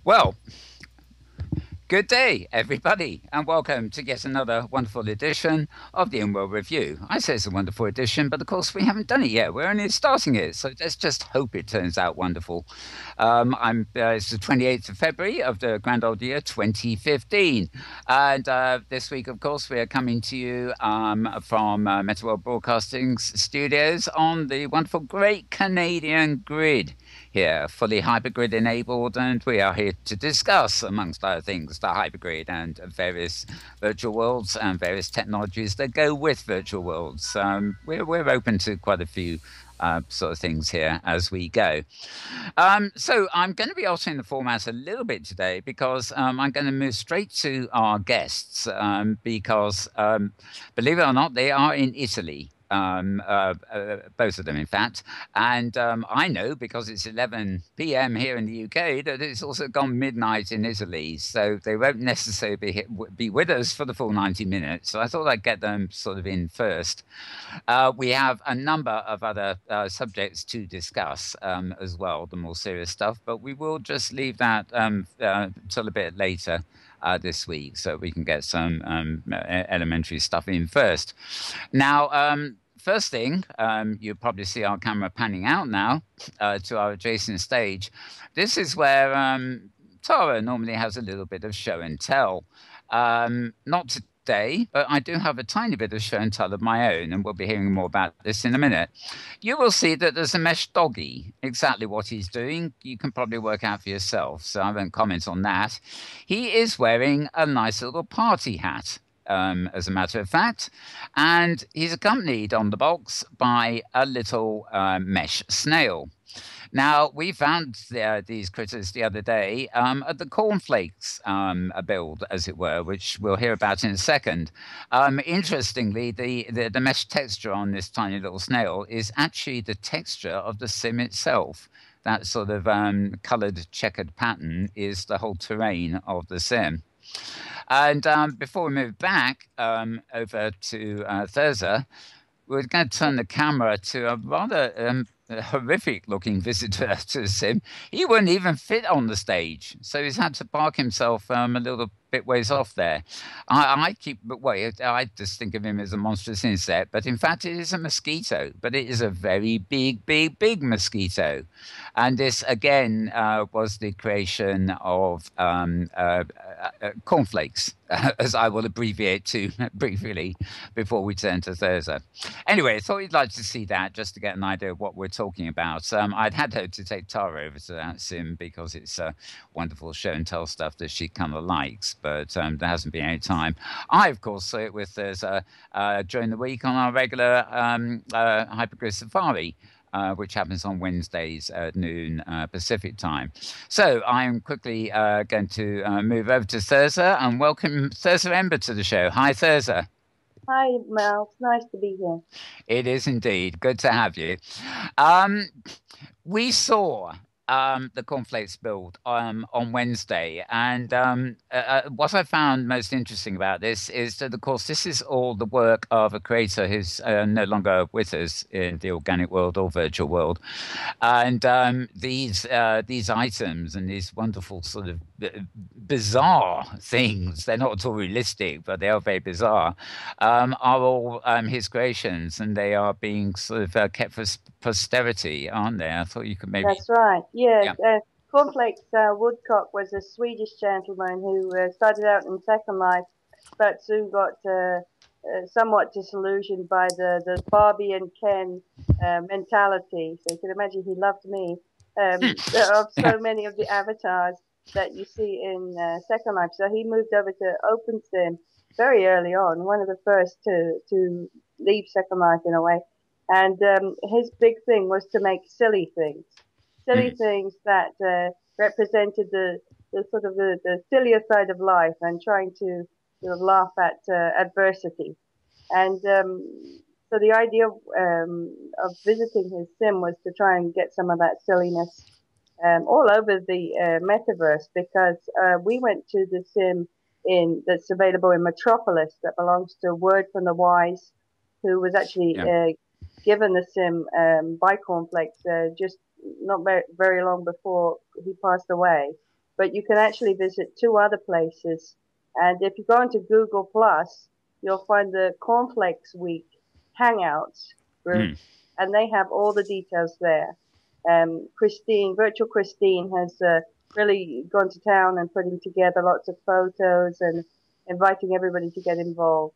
Well, good day, everybody, and welcome to yet another wonderful edition of the Inworld Review. I say it's a wonderful edition, but of course we haven't done it yet. We're only starting it, so let's just hope it turns out wonderful. It's the 28th of February of the grand old year 2015, and this week, of course, we are coming to you from Metaverse Broadcasting Studios on the wonderful Great Canadian Grid here, fully hypergrid enabled, and we are here to discuss, amongst other things, the hypergrid and various virtual worlds and various technologies that go with virtual worlds. We're open to quite a few sort of things here as we go. So I'm going to be altering the format a little bit today because I'm going to move straight to our guests because, believe it or not, they are in Italy. Both of them, in fact. And I know, because it's 11 p.m. here in the UK, that it's also gone midnight in Italy. So they won't necessarily be with us for the full 90 minutes. So I thought I'd get them sort of in first. We have a number of other subjects to discuss as well, the more serious stuff. But we will just leave that till a bit later. This week, so we can get some elementary stuff in first. Now, first thing, you'll probably see our camera panning out now to our adjacent stage. This is where Tara normally has a little bit of show and tell. Not today, but I do have a tiny bit of show and tell of my own, and we'll be hearing more about this in a minute. You will see that there's a mesh doggy. Exactly what he's doing, you can probably work out for yourself, so I won't comment on that. He is wearing a nice little party hat, as a matter of fact, and he's accompanied on the box by a little mesh snail. Now, we found these critters the other day at the cornflakes build, as it were, which we'll hear about in a second. Interestingly, the mesh texture on this tiny little snail is actually the texture of the sim itself. That sort of coloured checkered pattern is the whole terrain of the sim. And before we move back over to Thirza, we're going to turn the camera to a rather horrific-looking visitor to the sim. He wouldn't even fit on the stage, so he's had to park himself a little bit ways off there. I just think of him as a monstrous insect, but in fact it is a mosquito, but it is a very big mosquito. And this, again, was the creation of cornflakes, as I will abbreviate to briefly before we turn to Thirza. Anyway, I thought you'd like to see that just to get an idea of what we're talking about. I'd had hoped to take Tara over to that sim because it's wonderful show and tell stuff that she kind of likes, but there hasn't been any time. I, of course, saw it with Thirza during the week on our regular Hypergrid Safari, which happens on Wednesdays at noon Pacific time. So I'm quickly going to move over to Thirza and welcome Thirza Ember to the show. Hi, Thirza. Hi, Mel. It's nice to be here. It is indeed. Good to have you. We saw the cornflakes build on Wednesday, and what I found most interesting about this is that, of course, this is all the work of a creator who's no longer with us in the organic world or virtual world, and these items and these wonderful sort of bizarre things—they're not at all realistic, but they are very bizarre—are all his creations, and they are being sort of kept for posterity, aren't they? I thought you could maybe. That's right. Yes, Yeah. Cornflakes Woodcock was a Swedish gentleman who started out in Second Life, but soon got somewhat disillusioned by the Barbie and Ken mentality. So you can imagine he loved me. Of so many of the avatars that you see in Second Life. So he moved over to OpenSim very early on, one of the first to leave Second Life in a way. And his big thing was to make silly things that represented the sort of the sillier side of life and trying to sort of laugh at adversity. And so the idea of visiting his sim was to try and get some of that silliness all over the metaverse, because we went to the sim that's available in Metropolis that belongs to Word from the Wise, who was actually given the sim by Cornflakes just not very long before he passed away. but you can actually visit 2 other places. And if you go into Google Plus, you'll find the Cornflakes Week Hangouts group, and they have all the details there. Virtual Christine, has really gone to town and putting together lots of photos and inviting everybody to get involved.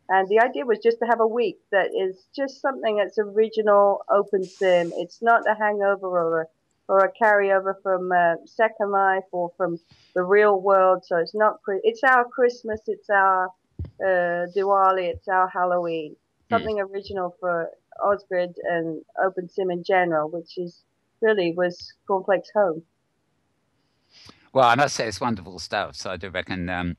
And the idea was just to have a week that is just something that's original, open sim. It's not a hangover or a carryover from Second Life or from the real world. So it's not. It's our Christmas. It's our Diwali. It's our Halloween. Something original for Osgrid and open sim in general, which is really was Cornflake's home. Well, I must say it's wonderful stuff. So I do reckon.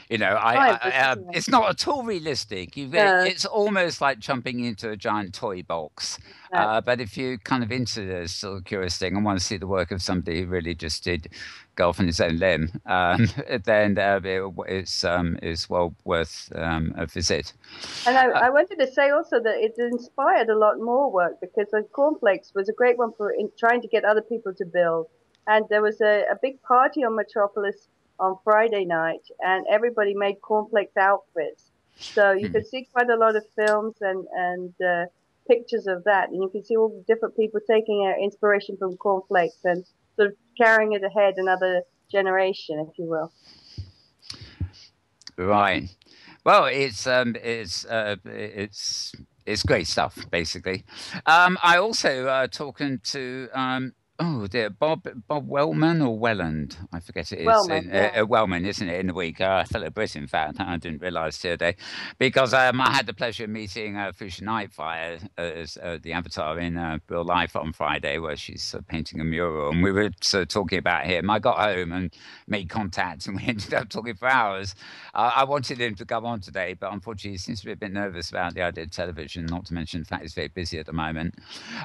It's not at all realistic. It's almost like jumping into a giant toy box. But if you're kind of into this sort of curious thing and want to see the work of somebody who really just did go off on his own limb, then it's well worth a visit. And I wanted to say also that it inspired a lot more work, because Cornflakes was a great one for trying to get other people to build. And there was a big party on Metropolis on Friday night, and everybody made Cornflakes outfits. So you can see quite a lot of films and pictures of that, and you can see all the different people taking inspiration from Cornflakes and sort of carrying it ahead another generation, if you will. Right. Well, it's great stuff, basically. I also talking to Bob Wellman or Welland, I forget it is. Wellman, isn't it, in the week? A fellow Brit, in fact. I didn't realise today, because I had the pleasure of meeting Fuchsia Nightfire as the avatar in real life on Friday, where she's painting a mural, and we were talking about him. I got home and made contact, and we ended up talking for hours. I wanted him to come on today, but unfortunately he seems to be a bit nervous about the idea of television, not to mention the fact he's very busy at the moment.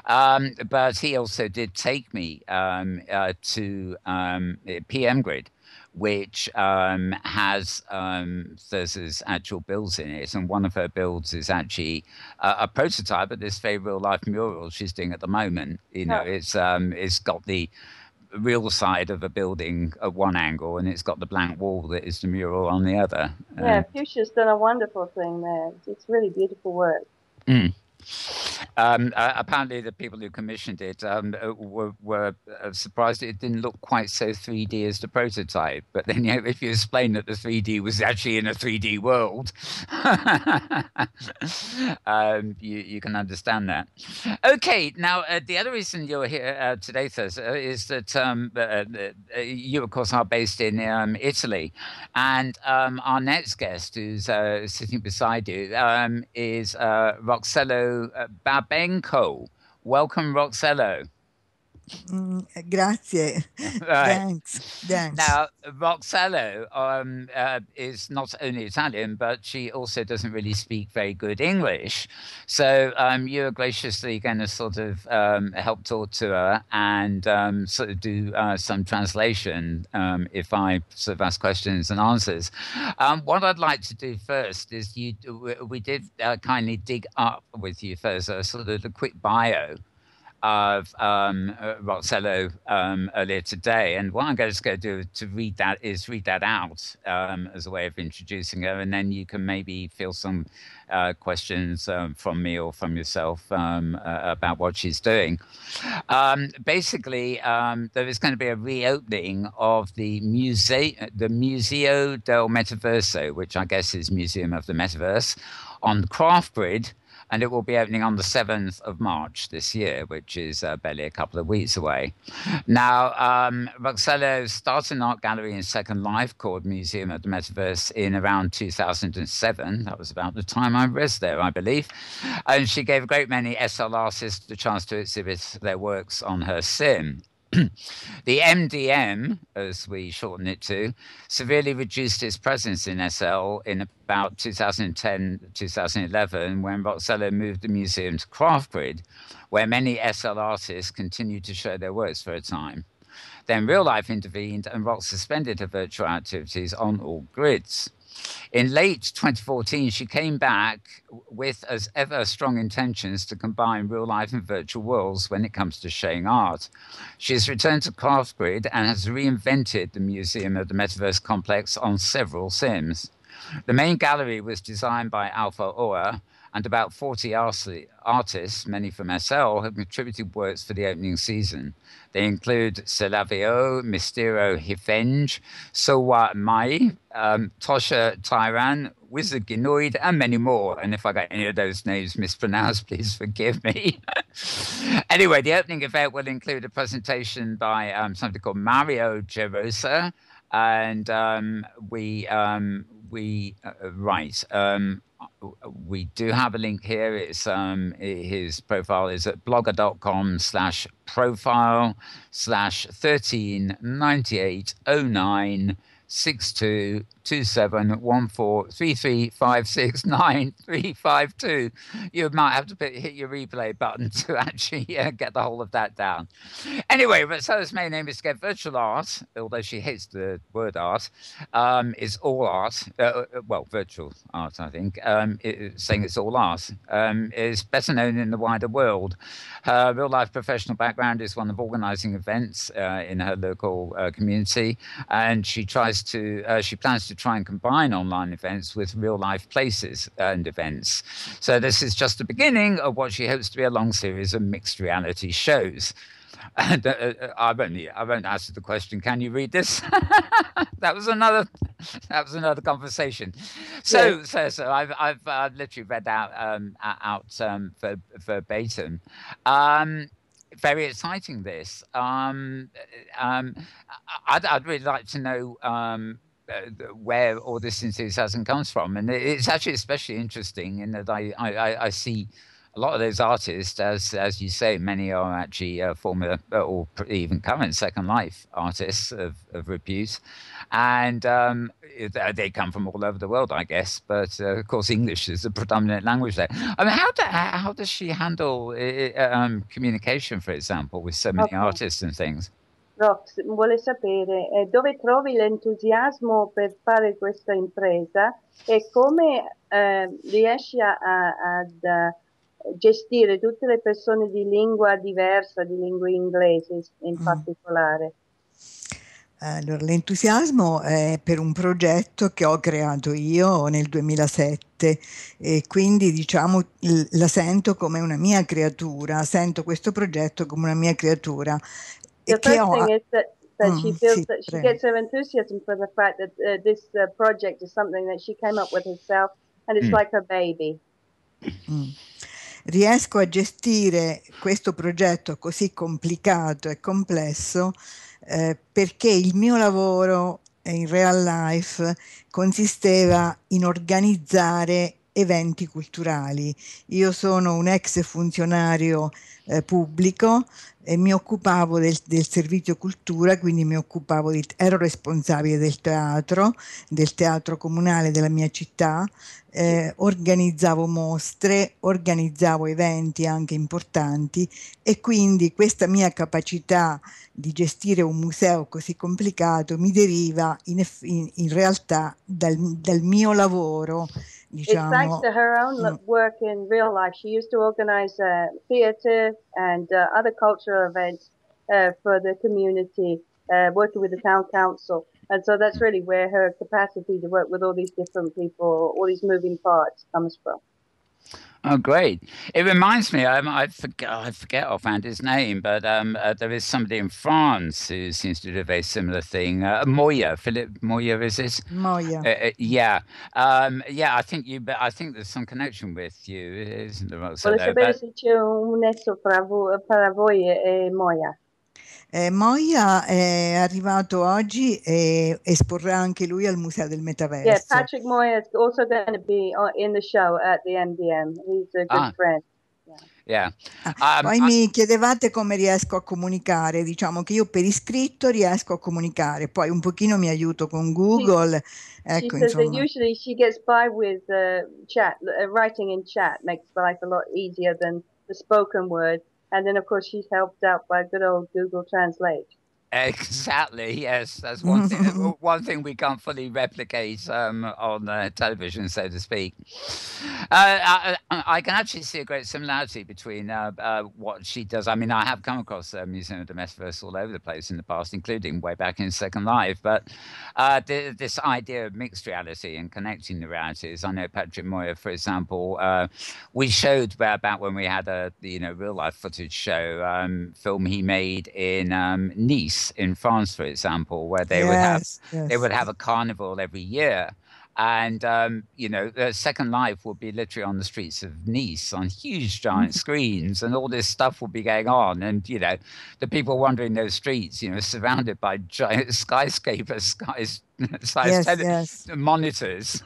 But he also did take me to PM Grid, which has Thirza's actual builds in it, and one of her builds is actually a prototype of this very real life mural she's doing at the moment. It's got the real side of a building at one angle, and it's got the blank wall that is the mural on the other. Fuchsia's done a wonderful thing there. It's really beautiful work. Apparently the people who commissioned it were surprised it didn't look quite so 3D as the prototype. But then if you explain that the 3D was actually in a 3D world, you can understand that. Okay, now the other reason you're here today, Thirza, is that you, of course, are based in Italy. And our next guest, who's sitting beside you, is Roxello Babenco. Welcome, Roxello. Grazie. Right. Thanks. Now, Roxello is not only Italian, but she also doesn't really speak very good English. So you're graciously going to sort of help talk to her and sort of do some translation if I sort of ask questions and answers. What I'd like to do first is we did kindly dig up with you first sort of a quick bio of Roxello earlier today, and what I'm going to do to read that out as a way of introducing her, and then you can maybe feel some questions from me or from yourself about what she's doing. Basically, there is going to be a reopening of the Museo del Metaverso, which I guess is Museum of the Metaverse, on Craft Grid. And it will be opening on the 7th of March this year, which is barely a couple of weeks away. Now, Roxello started an art gallery in Second Life called Museum of the Metaverse in around 2007. That was about the time I was there, I believe. And she gave a great many SL artists the chance to exhibit their works on her sim. The MDM, as we shorten it to, severely reduced its presence in SL in about 2010-2011 when Roxello moved the museum to Craft Grid, where many SL artists continued to show their works for a time. Then real life intervened and Rock suspended her virtual activities on all grids. In late 2014, she came back with, as ever, strong intentions to combine real life and virtual worlds when it comes to showing art. She has returned to CraftGrid and has reinvented the Museum of the Metaverse complex on several sims. The main gallery was designed by Alpha Ora, and about 40 artists, many from SL, have contributed works for the opening season. They include Celavio, Mistero Hifenge, Sowa Mai, Tosha Tyran, Wizard Ginoid, and many more. And if I got any of those names mispronounced, please forgive me. Anyway, the opening event will include a presentation by somebody called Mario Gerosa, and we do have a link here. It's his profile is at blogger.com/13980962271433569352. You might have to hit your replay button to actually get the whole of that down. Anyway, Rosanna's main aim is to get virtual art, although she hates the word art, is all art. Virtual art, I think, saying it's all art, is better known in the wider world. Her real-life professional background is one of organizing events in her local community, and she plans to try and combine online events with real-life places and events. So this is just the beginning of what she hopes to be a long series of mixed reality shows. And I won't answer the question. Can you read this? that was another conversation. So I've literally read that out verbatim. Very exciting. This. I'd really like to know where all this enthusiasm comes from, and it's actually especially interesting in that I see a lot of those artists, as you say, many are actually former or even current Second Life artists of repute, and they come from all over the world, I guess. But of course, English is the predominant language there. I mean, how does she handle communication, for example, with so many artists and things? Rox vuole sapere dove trovi l'entusiasmo per fare questa impresa e come riesci ad gestire tutte le persone di lingua diversa, di lingua inglese in particolare. Allora, l'entusiasmo è per un progetto che ho creato io nel 2007 e quindi diciamo la sento come una mia creatura, sento questo progetto come una mia creatura. The first thing is that she feels that she gets her enthusiasm for the fact that this project is something that she came up with herself and it's like her baby. Riesco a gestire questo progetto così complicato e complesso perché il mio lavoro in real life consisteva in organizzare eventi culturali. Io sono un ex funzionario pubblico e mi occupavo del servizio cultura, quindi ero responsabile del teatro comunale della mia città, organizzavo mostre, organizzavo eventi anche importanti e quindi questa mia capacità di gestire un museo così complicato mi deriva in realtà dal mio lavoro. It's thanks to her own work in real life. She used to organize theater and other cultural events for the community, working with the town council. And so that's really where her capacity to work with all these different people, all these moving parts comes from. Oh, great. It reminds me, I forget offhand his name, but there is somebody in France who seems to do a very similar thing. Moya, Philippe Moya, is it? Moya. I think there's some connection with you, isn't there? Vuole sapere se c'è un nesso fra voi e Moya. Moya è arrivato oggi e esporrà anche lui al Museo del Metaverso. Yeah, Patrick Moya is also going to be in the show at the MDM. He's a good friend. Yeah. Poi mi chiedevate come riesco a comunicare. Diciamo che io per iscritto riesco a comunicare, poi un pochino mi aiuto con Google. She says that usually she gets by with chat, writing in chat makes life a lot easier than the spoken word. And then, of course, she's helped out by good old Google Translate. Exactly. Yes, that's one thing. One thing we can't fully replicate on television, so to speak. I can actually see a great similarity between what she does. I mean, I have come across Museum of the Metaverse all over the place in the past, including way back in Second Life. But this idea of mixed reality and connecting the realities. I know Patrick Moyer, for example. We showed back when we had a real life footage show film he made in Nice in France, for example, where Yes, they yes. would have a carnival every year. And Second Life would be literally on the streets of Nice on huge giant screens, and all this stuff would be going on. And the people wandering those streets, surrounded by giant skyscrapers, size Yes, yes. monitors,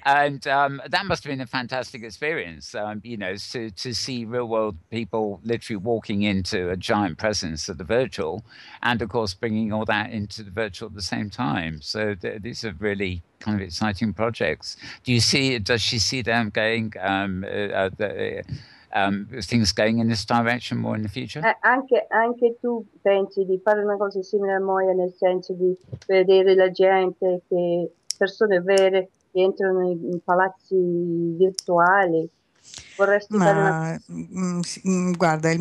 and that must have been a fantastic experience. To see real world people literally walking into a giant presence of the virtual, and of course bringing all that into the virtual at the same time. So these are really kind of exciting projects. Does she see them going? Things going in this direction more in the future? Anche tu pensi di fare una cosa simile a Moia, nel senso di vedere la gente, persone vere che entrano in palazzi virtuali? Vorresti fare una... Ma guarda,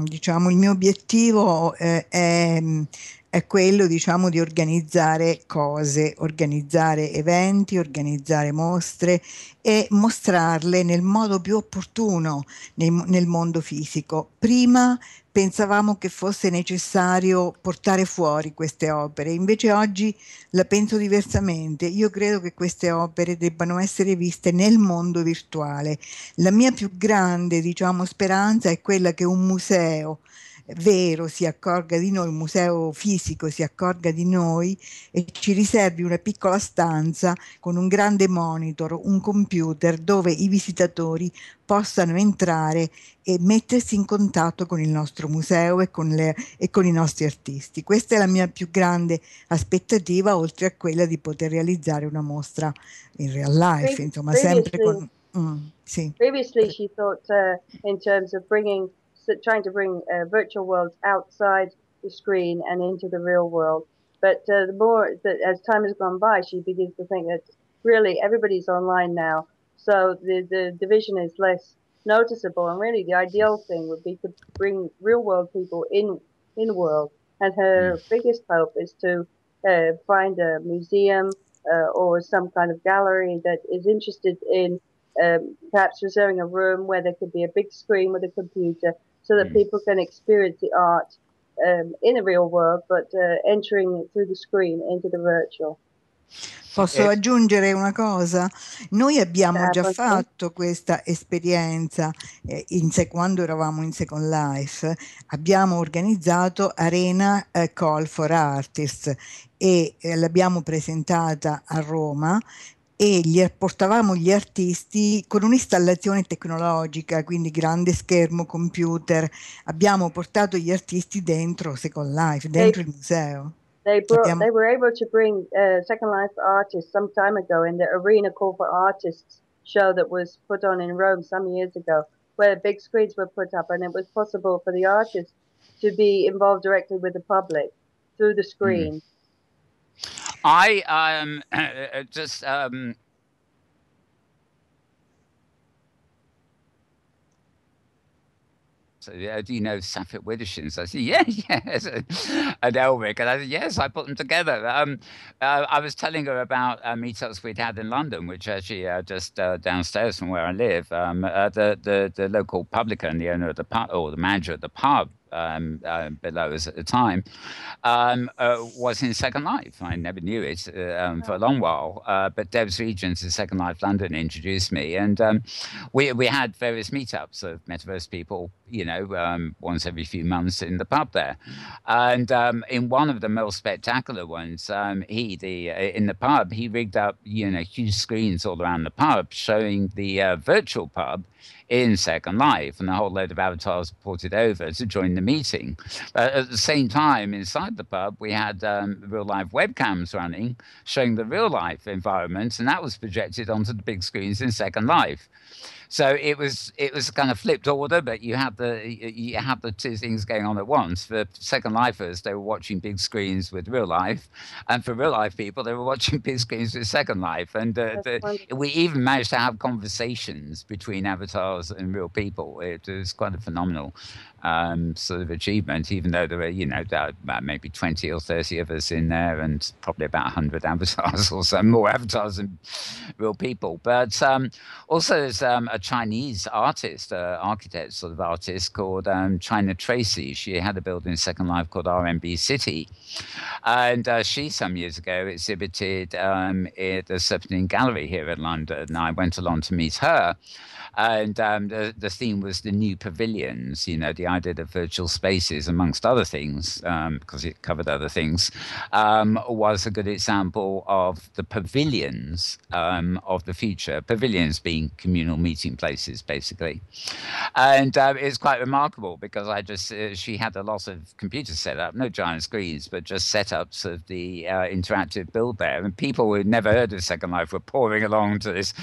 diciamo, il mio obiettivo è quello, diciamo, di organizzare cose, organizzare eventi, organizzare mostre e mostrarle nel modo più opportuno nel mondo fisico. Prima pensavamo che fosse necessario portare fuori queste opere, invece oggi la penso diversamente. Io credo che queste opere debbano essere viste nel mondo virtuale. La mia più grande, diciamo, speranza è quella che un museo vero si accorga di noi, un museo fisico si accorga di noi e ci riservi una piccola stanza con un grande monitor, un computer dove i visitatori possano entrare e mettersi in contatto con il nostro museo e con i nostri artisti. Questa è la mia più grande aspettativa, oltre a quella di poter realizzare una mostra in real life, insomma, sempre Previously, con... sì. previously she thought in terms of trying to bring virtual worlds outside the screen and into the real world. But the more that as time has gone by, she begins to think that really everybody's online now, so the division is less noticeable. And really, the ideal thing would be to bring real world people in world. And her biggest hope is to find a museum or some kind of gallery that is interested in perhaps reserving a room where there could be a big screen with a computer so that people can experience the art in the real world, but entering through the screen into the virtual. Posso aggiungere una cosa? Noi abbiamo già Sì. fatto questa esperienza quando eravamo in Second Life. Abbiamo organizzato Arena Call for Artists e l'abbiamo presentata a Roma e portavamo gli artisti con un'installazione tecnologica, quindi grande schermo, computer. Abbiamo portato gli artisti dentro Second Life, dentro il museo. They were able to bring Second Life artists some time ago in the Arena Call for Artists show that was put on in Rome some years ago, where big screens were put up and it was possible for the artists to be involved directly with the public through the screen. I just so do you know Safet Widdershins? I said, yes. And Elric. And I said, yes, I put them together. I was telling her about meetups we'd had in London, which actually just downstairs from where I live, the local publican, the owner of the pub, or the manager of the pub, below us at the time, was in Second Life. I never knew it for a long while, but Debs Regents in Second Life London introduced me, and we had various meetups of metaverse people, once every few months in the pub there, and in one of the most spectacular ones, in the pub he rigged up huge screens all around the pub showing the virtual pub in Second Life, and a whole load of avatars ported over to join the meeting. At the same time, inside the pub, we had real life webcams running, showing the real life environment, and that was projected onto the big screens in Second Life. So it was kind of flipped order, but you had the two things going on at once. For Second Lifers, they were watching big screens with real life, and for real life people, they were watching big screens with Second Life. And we even managed to have conversations between avatars and real people. It was quite a phenomenal sort of achievement, even though there were maybe 20 or 30 of us in there, and probably about 100 avatars or so, more avatars than real people. But also there's a Chinese artist, architect sort of artist called China Tracy. She had a building in Second Life called RMB City, and she some years ago exhibited at the Serpentine Gallery here in London, and I went along to meet her. And the theme was the new pavilions, the idea of virtual spaces, amongst other things, because it covered other things, was a good example of the pavilions of the future, pavilions being communal meeting places, basically. And it's quite remarkable because she had a lot of computers set up, no giant screens, but just setups of the interactive build there. And people who had never heard of Second Life were pouring along to this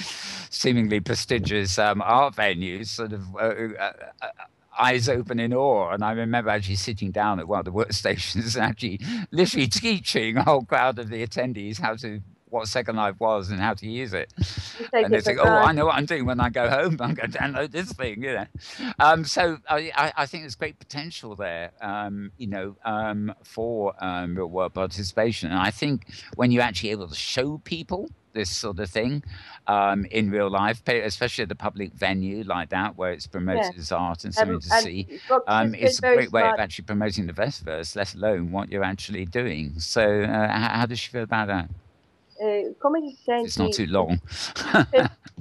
seemingly prestigious art venues, sort of eyes open in awe. And I remember actually sitting down at one of the workstations and actually literally teaching a whole crowd of the attendees what Second Life was and how to use it. And they think, oh, I know what I'm doing when I go home. I'm going to download this thing, So I think there's great potential there, for real world participation. And I think when you're actually able to show people this sort of thing in real life, especially at a public venue like that where it's promoted as art and something to see, it's a great way of actually promoting the metaverse, let alone what you're actually doing. So how does she feel about that? Come ti senti? It's not too long.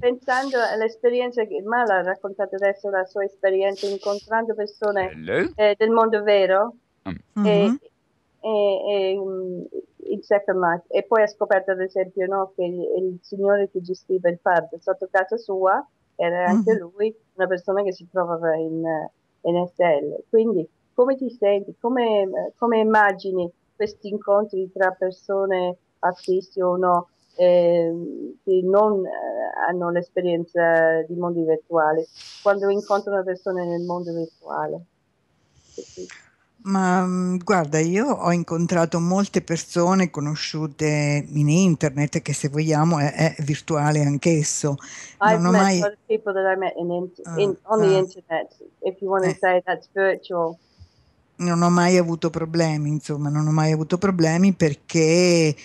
Pensando all'esperienza che Mala ha raccontato adesso, la sua esperienza incontrando persone del mondo vero in Second Life, e poi ha scoperto ad esempio che il signore che gestiva il pub sotto casa sua era anche lui una persona che si trovava in SL. Quindi come ti senti? Come immagini questi incontri tra persone, artisti o no, che non hanno l'esperienza di mondi virtuali, quando incontrano persone nel mondo virtuale? Ma guarda, io ho incontrato molte persone conosciute in internet, che se vogliamo è virtuale anch'esso. I've met a lot of people that I met on the internet, if you want to say that's virtual. Non ho mai avuto problemi, perché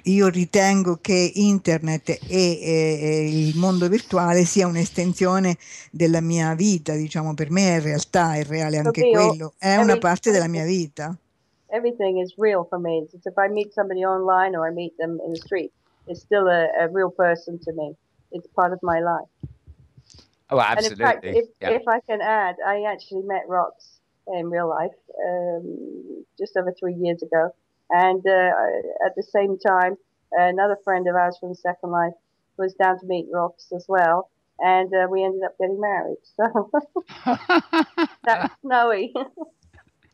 io ritengo che internet e il mondo virtuale sia un'estensione della mia vita, diciamo. Per me è realtà, è reale anche quello, è una parte della mia vita. Everything is real for me. It's if I meet somebody online or I meet them in the street, it's still a real person to me. It's part of my life. Oh, absolutely. And in fact, if I can add, I actually met Rox in real life just over 3 years ago. And at the same time, another friend of ours from Second Life was down to meet Rox as well. And we ended up getting married. So that was snowy.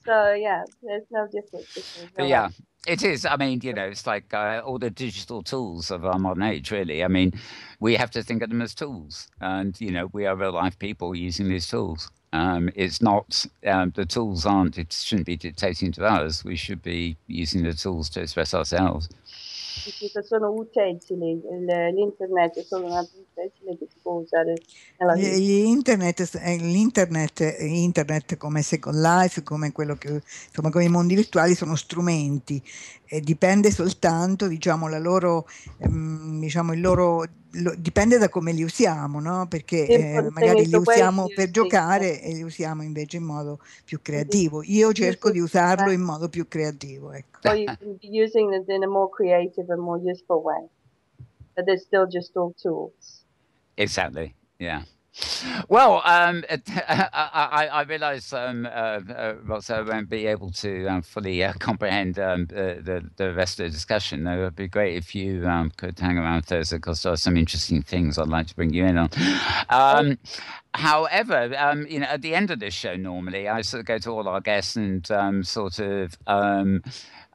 So, yeah, there's no difference. Yeah, it is. I mean, it's like all the digital tools of our modern age, really. I mean, we have to think of them as tools. And, we are real life people using these tools. It's not, the tools it shouldn't be dictating to us. We should be using the tools to express ourselves. Sono utensili, l'internet è solo un altro utensile che si può usare nella vita. Internet come Second Life, come quello che, insomma, come i mondi virtuali sono strumenti, e dipende soltanto, diciamo, la loro, dipende da come li usiamo, no? Perché magari li usiamo per giocare e li usiamo invece in modo più creativo. Io cerco di usarlo in modo più creativo, ecco. Or you can be using it in a more creative and more useful way. But they're still just all tools. Exactly, yeah. Well, I realise, Ross, I won't be able to fully comprehend the rest of the discussion. It would be great if you could hang around Thursday, because there are some interesting things I'd like to bring you in on. However, at the end of this show, normally I sort of go to all our guests and sort of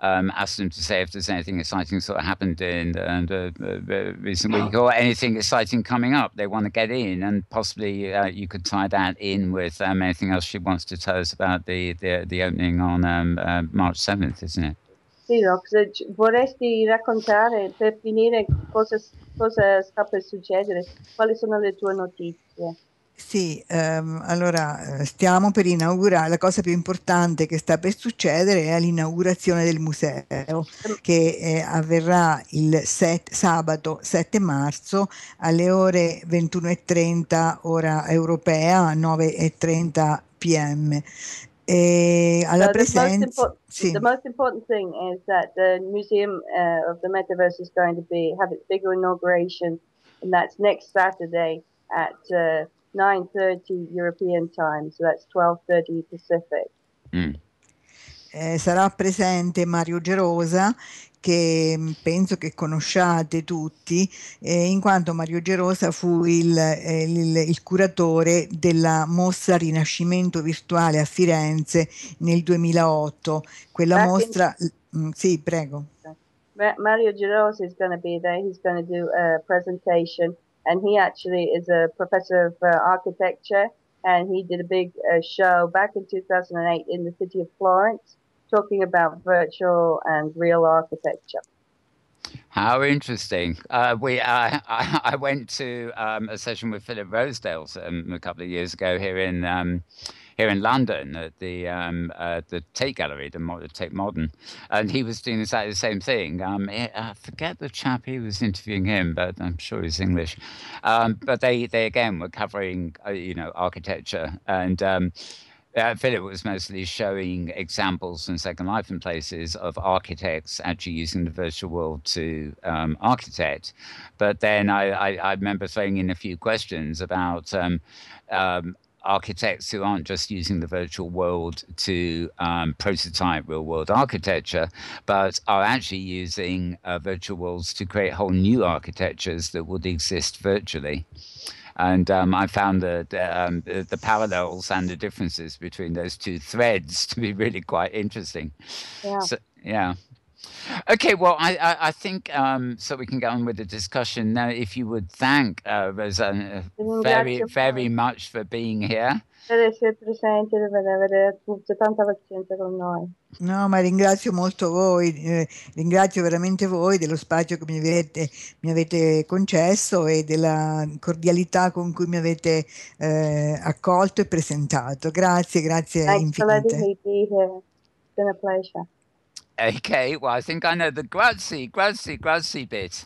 ask them to say if there's anything exciting sort of happened in the recent week, or anything exciting coming up they want to get in, and possibly you could tie that in with anything else she wants to tell us about the opening on March 7th, isn't it? Sì, Rox, vorresti raccontare per finire cosa sta per succedere? Quali sono le tue notizie? Sì, allora stiamo per inaugurare, la cosa più importante che sta per succedere è l'inaugurazione del museo, che avverrà il sabato 7 marzo alle ore 21:30 ora europea, 9:30 PM. E alla presenza... The most important thing is that the Museum of the Metaverse is going to have its big inauguration, and that's next Saturday at 9:30 European time, so that's 12:30 Pacific. Sarà presente Mario Gerosa, che penso che conosciate tutti, in quanto Mario Gerosa fu il curatore della mostra Rinascimento Virtuale a Firenze nel 2008. Quella mostra... sì, prego. Mario Gerosa is going to be there. He's going to do a presentation, and he actually is a professor of architecture, and he did a big show back in 2008 in the city of Florence, talking about virtual and real architecture. How interesting! I went to a session with Philip Rosedale a couple of years ago here in London at the Tate Gallery, the Tate Modern, and he was doing exactly the same thing. I forget the chap, he was interviewing him, but I'm sure he's English. But they again were covering architecture, and Philip was mostly showing examples from Second Life and places of architects actually using the virtual world to architect. But then I remember throwing in a few questions about architects who aren't just using the virtual world to prototype real world architecture, but are actually using virtual worlds to create whole new architectures that would exist virtually. And I found the parallels and the differences between those two threads to be really quite interesting. Yeah. So, yeah. Okay, well, I think so we can get on with the discussion now. If you would thank Rosanna very much for being here. Per essere presente, per avere tanta pazienza con noi. No, ma ringrazio molto voi, ringrazio veramente voi dello spazio che mi avete concesso e della cordialità con cui mi avete accolto e presentato. Grazie infinite. It's been a pleasure. Okay, well, I think I know the grazie bit.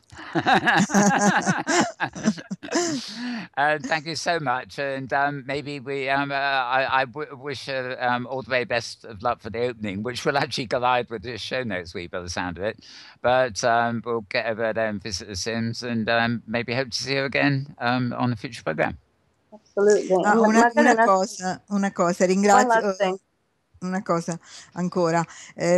Thank you so much, and maybe I wish all the very best of luck for the opening, which will actually collide with this show next week by the sound of it. But we'll get over there and visit the Sims, and maybe hope to see you again on a future program. Absolutely. Una cosa, ringrazio. Una cosa ancora,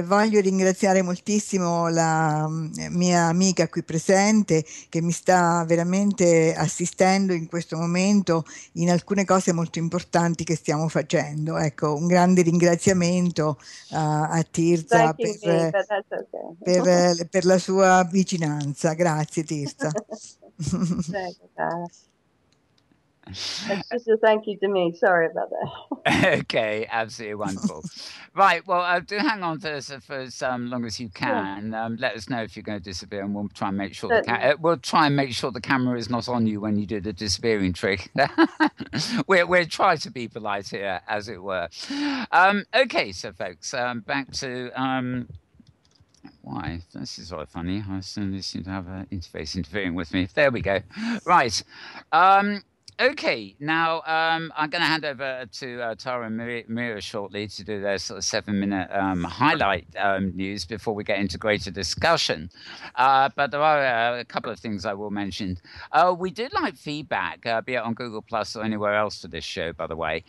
voglio ringraziare moltissimo la mia amica qui presente che mi sta veramente assistendo in questo momento in alcune cose molto importanti che stiamo facendo. Ecco, un grande ringraziamento a Thirza per la sua vicinanza. Grazie Thirza. That's just a thank you to me. Sorry about that. Okay, absolutely wonderful. Right, well, do hang on to us for as long as you can. Let us know if you're going to disappear, and we'll try and make sure the camera is not on you when you do the disappearing trick. We're trying to be polite here, as it were. Okay, so folks, back to why this is all funny. I suddenly seem to have an interface interfering with me. There we go. Right. Okay, now I'm going to hand over to Tara and Mira shortly to do their sort of 7-minute highlight news before we get into greater discussion. But there are a couple of things I will mention. We did like feedback, be it on Google Plus or anywhere else for this show, by the way.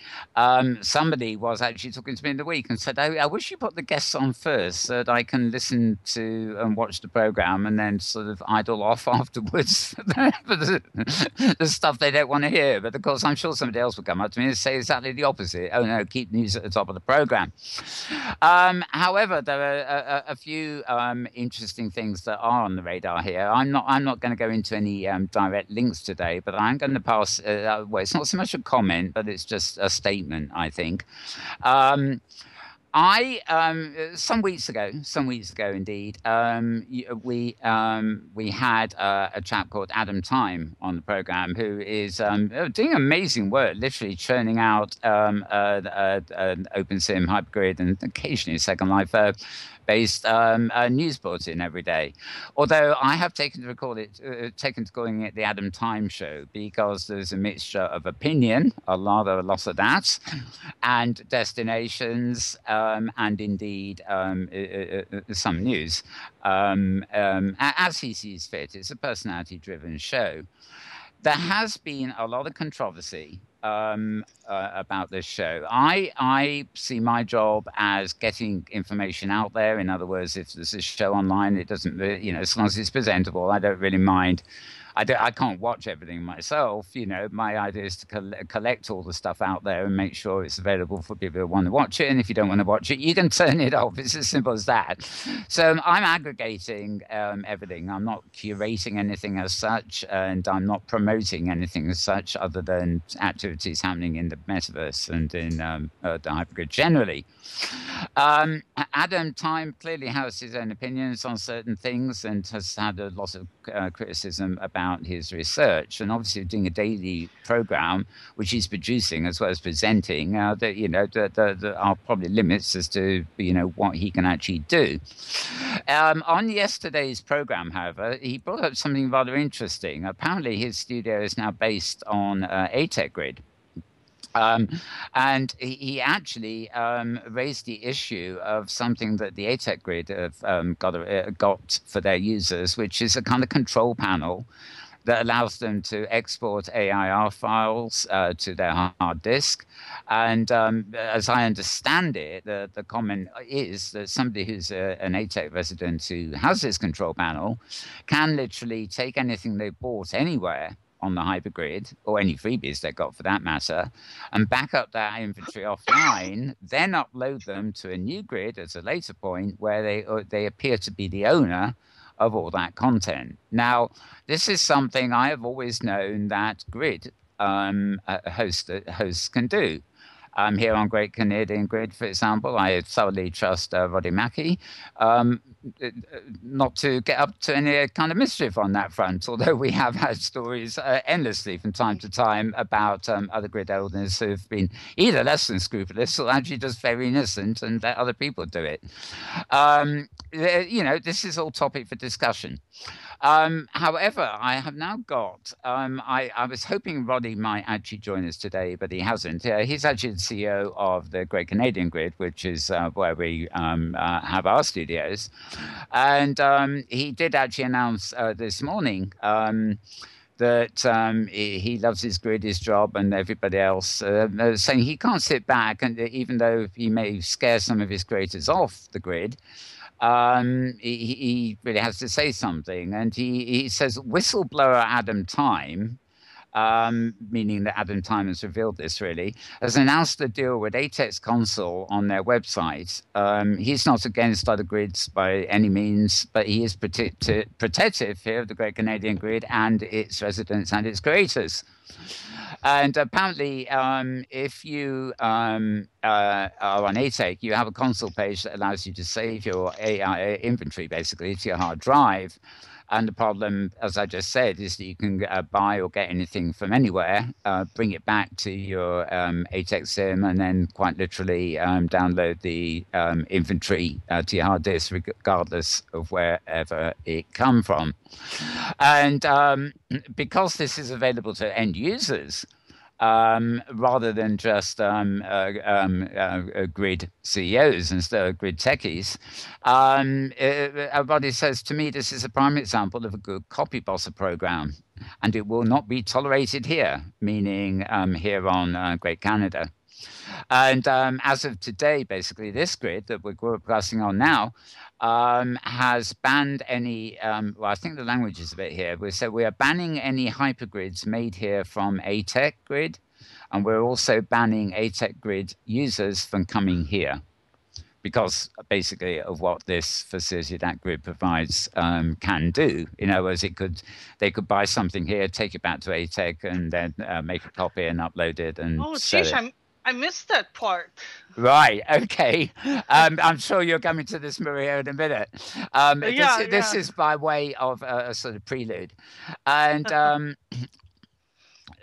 Somebody was actually talking to me in the week and said, I wish you put the guests on first so that I can listen to and watch the program and then sort of idle off afterwards for the stuff they don't want to hear. But of course, I'm sure somebody else will come up to me and say exactly the opposite. Oh no, keep news at the top of the program. However, there are a few interesting things that are on the radar here. I'm not going to go into any direct links today, but I'm going to pass. Well, it's not so much a comment, but it's just a statement, I think. Some weeks ago indeed, we had a chap called Adam Time on the program who is doing amazing work, literally churning out an OpenSim, Hypergrid, and occasionally Second Life based news bulletin every day. Although I have taken to calling it the Adam Time Show because there's a mixture of opinion, a lot of that, and destinations, and indeed some news, as he sees fit. It's a personality-driven show. There has been a lot of controversy about this show. I see my job as getting information out there. In other words, if there's a show online, it doesn't, as long as it's presentable, I don't really mind. I can't watch everything myself. My idea is to collect all the stuff out there and make sure it's available for people who want to watch it. And if you don't want to watch it, you can turn it off. It's as simple as that. So I'm aggregating everything. I'm not curating anything as such, and I'm not promoting anything as such other than activities happening in the metaverse and in the hypergrid generally. Adam Time clearly has his own opinions on certain things and has had a lot of criticism about his research, and obviously doing a daily program which he's producing as well as presenting, there are probably limits as to what he can actually do. On yesterday's program, however, he brought up something rather interesting. Apparently his studio is now based on ATEC grid. And he actually raised the issue of something that the ATEC grid have got for their users, which is a kind of control panel that allows them to export AIR files to their hard disk. And as I understand it, the comment is that somebody who's an ATEC resident who has this control panel can literally take anything they bought anywhere on the hypergrid, or any freebies they got for that matter, and back up that inventory offline, then upload them to a new grid at a later point where they appear to be the owner of all that content. Now, this is something I have always known that grid hosts can do. Here on Great Canadian Grid, for example, I thoroughly trust Roddy Mackey not to get up to any kind of mischief on that front, although we have had stories endlessly from time to time about other grid owners who've been either less than scrupulous or actually just very innocent and let other people do it. This is all topic for discussion. However, I have now got, I was hoping Roddy might actually join us today, but he hasn't. He's actually the CEO of the Great Canadian Grid, which is where we have our studios. And he did actually announce this morning that he loves his grid, his job, and everybody else, saying he can't sit back, and even though he may scare some of his creators off the grid, he really has to say something. And he says whistleblower Adam Time, meaning that Adam Time has revealed this really, has announced a deal with ATEX Console on their website. He's not against other grids by any means, but he is protective here of the Great Canadian Grid and its residents and its creators. And apparently, if you are on ATEC, you have a console page that allows you to save your AI inventory, basically, to your hard drive. And the problem, as I just said, is that you can buy or get anything from anywhere, bring it back to your ATEC sim, and then quite literally download the inventory to your hard disk, regardless of wherever it come from. And because this is available to end users, rather than just grid CEOs and grid techies. Everybody says to me, this is a prime example of a good copy bosser program, and it will not be tolerated here, meaning here on Great Canada. And as of today, basically, this grid that we're broadcasting on now has banned any, well, I think the language is a bit here. We are banning any hypergrids made here from ATEC grid, and we're also banning ATEC grid users from coming here because basically of what this facility that grid provides can do. In other words, they could buy something here, take it back to ATEC, and then make a copy and upload it and sell it. I missed that part. Right. Okay. I'm sure you're coming to this, Maria, in a minute. This is by way of a sort of prelude, and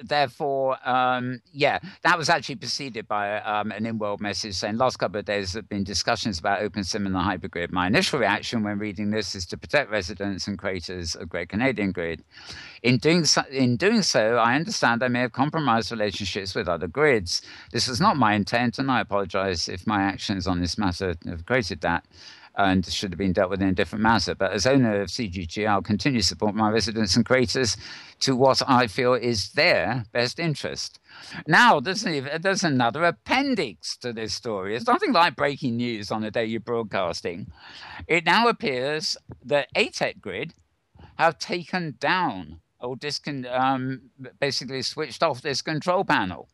therefore, that was actually preceded by an Inworld message saying, last couple of days there have been discussions about OpenSIM and the hypergrid. My initial reaction when reading this is to protect residents and creators of Great Canadian Grid. In doing so, I understand I may have compromised relationships with other grids. This was not my intent, and I apologize if my actions on this matter have created that and should have been dealt with in a different manner. But as owner of CGG, I'll continue to support my residents and creators to what I feel is their best interest. Now, there's another appendix to this story. It's nothing like breaking news on the day you're broadcasting. It now appears that ATEC Grid have taken down or basically switched off this control panel.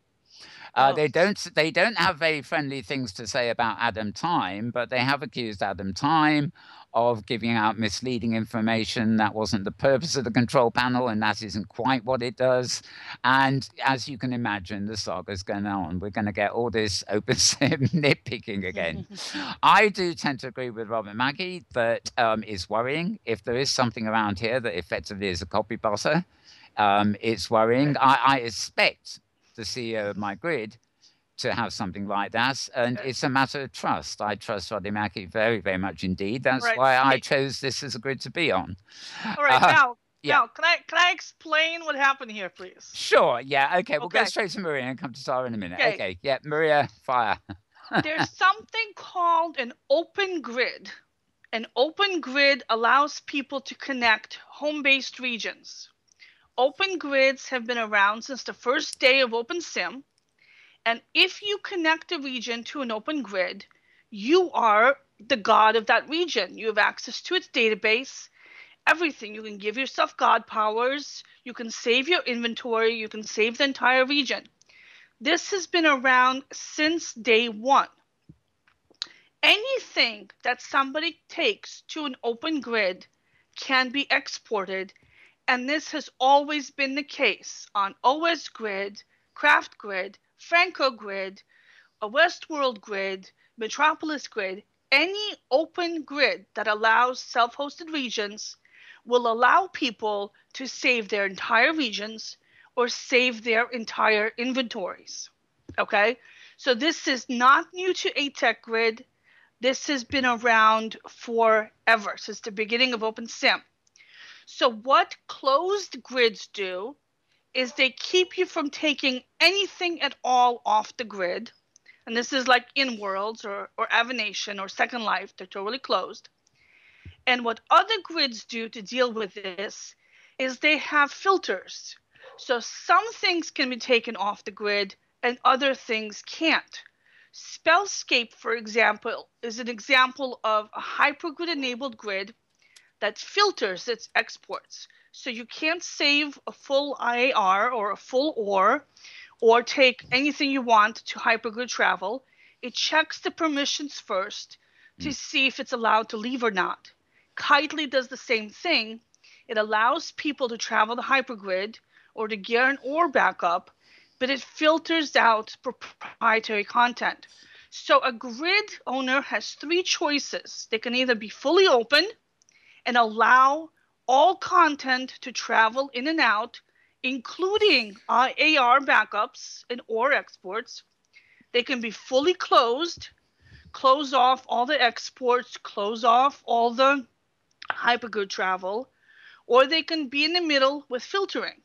They don't have very friendly things to say about Adam Time, but they have accused Adam Time of giving out misleading information. That wasn't the purpose of the control panel, and that isn't quite what it does. And as you can imagine, the saga's going on. We're going to get all this OpenSIM nitpicking again. I do tend to agree with Robert Mackey that it's worrying. If there is something around here that effectively is a copy bosser, it's worrying. I expect the CEO of my grid to have something like that, and it's a matter of trust. I trust Roddy Mackey very, very much indeed. That's why I chose this as a grid to be on. All right, now, can I explain what happened here, please? Sure. Yeah. Okay. We'll go straight to Maria and come to Sarah in a minute. Okay. Yeah, Maria, fire. There's something called an open grid. An open grid allows people to connect home-based regions. Open grids have been around since the first day of OpenSIM, and if you connect a region to an open grid, you are the god of that region. You have access to its database, everything. You can give yourself god powers, you can save your inventory, you can save the entire region. This has been around since day one. Anything that somebody takes to an open grid can be exported. And this has always been the case on OS Grid, Craft Grid, Franco Grid, a Westworld Grid, Metropolis Grid. Any open grid that allows self-hosted regions will allow people to save their entire regions or save their entire inventories. Okay? So this is not new to ATEC Grid. This has been around forever, since the beginning of OpenSIM. So what closed grids do is they keep you from taking anything at all off the grid. And this is like Inworlds or Avanation or Second Life. They're totally closed. And what other grids do to deal with this is they have filters. So some things can be taken off the grid and other things can't. Spellscape, for example, is an example of a hypergrid-enabled grid that filters its exports. So you can't save a full IAR or a full or take anything you want to hypergrid travel. It checks the permissions first to see if it's allowed to leave or not. Kitely does the same thing. It allows people to travel the hypergrid or to get an OR backup, but it filters out proprietary content. So a grid owner has three choices. They can either be fully open and allow all content to travel in and out, including AR backups and OR exports. They can be fully closed, close off all the exports, close off all the hypergrid travel, or they can be in the middle with filtering.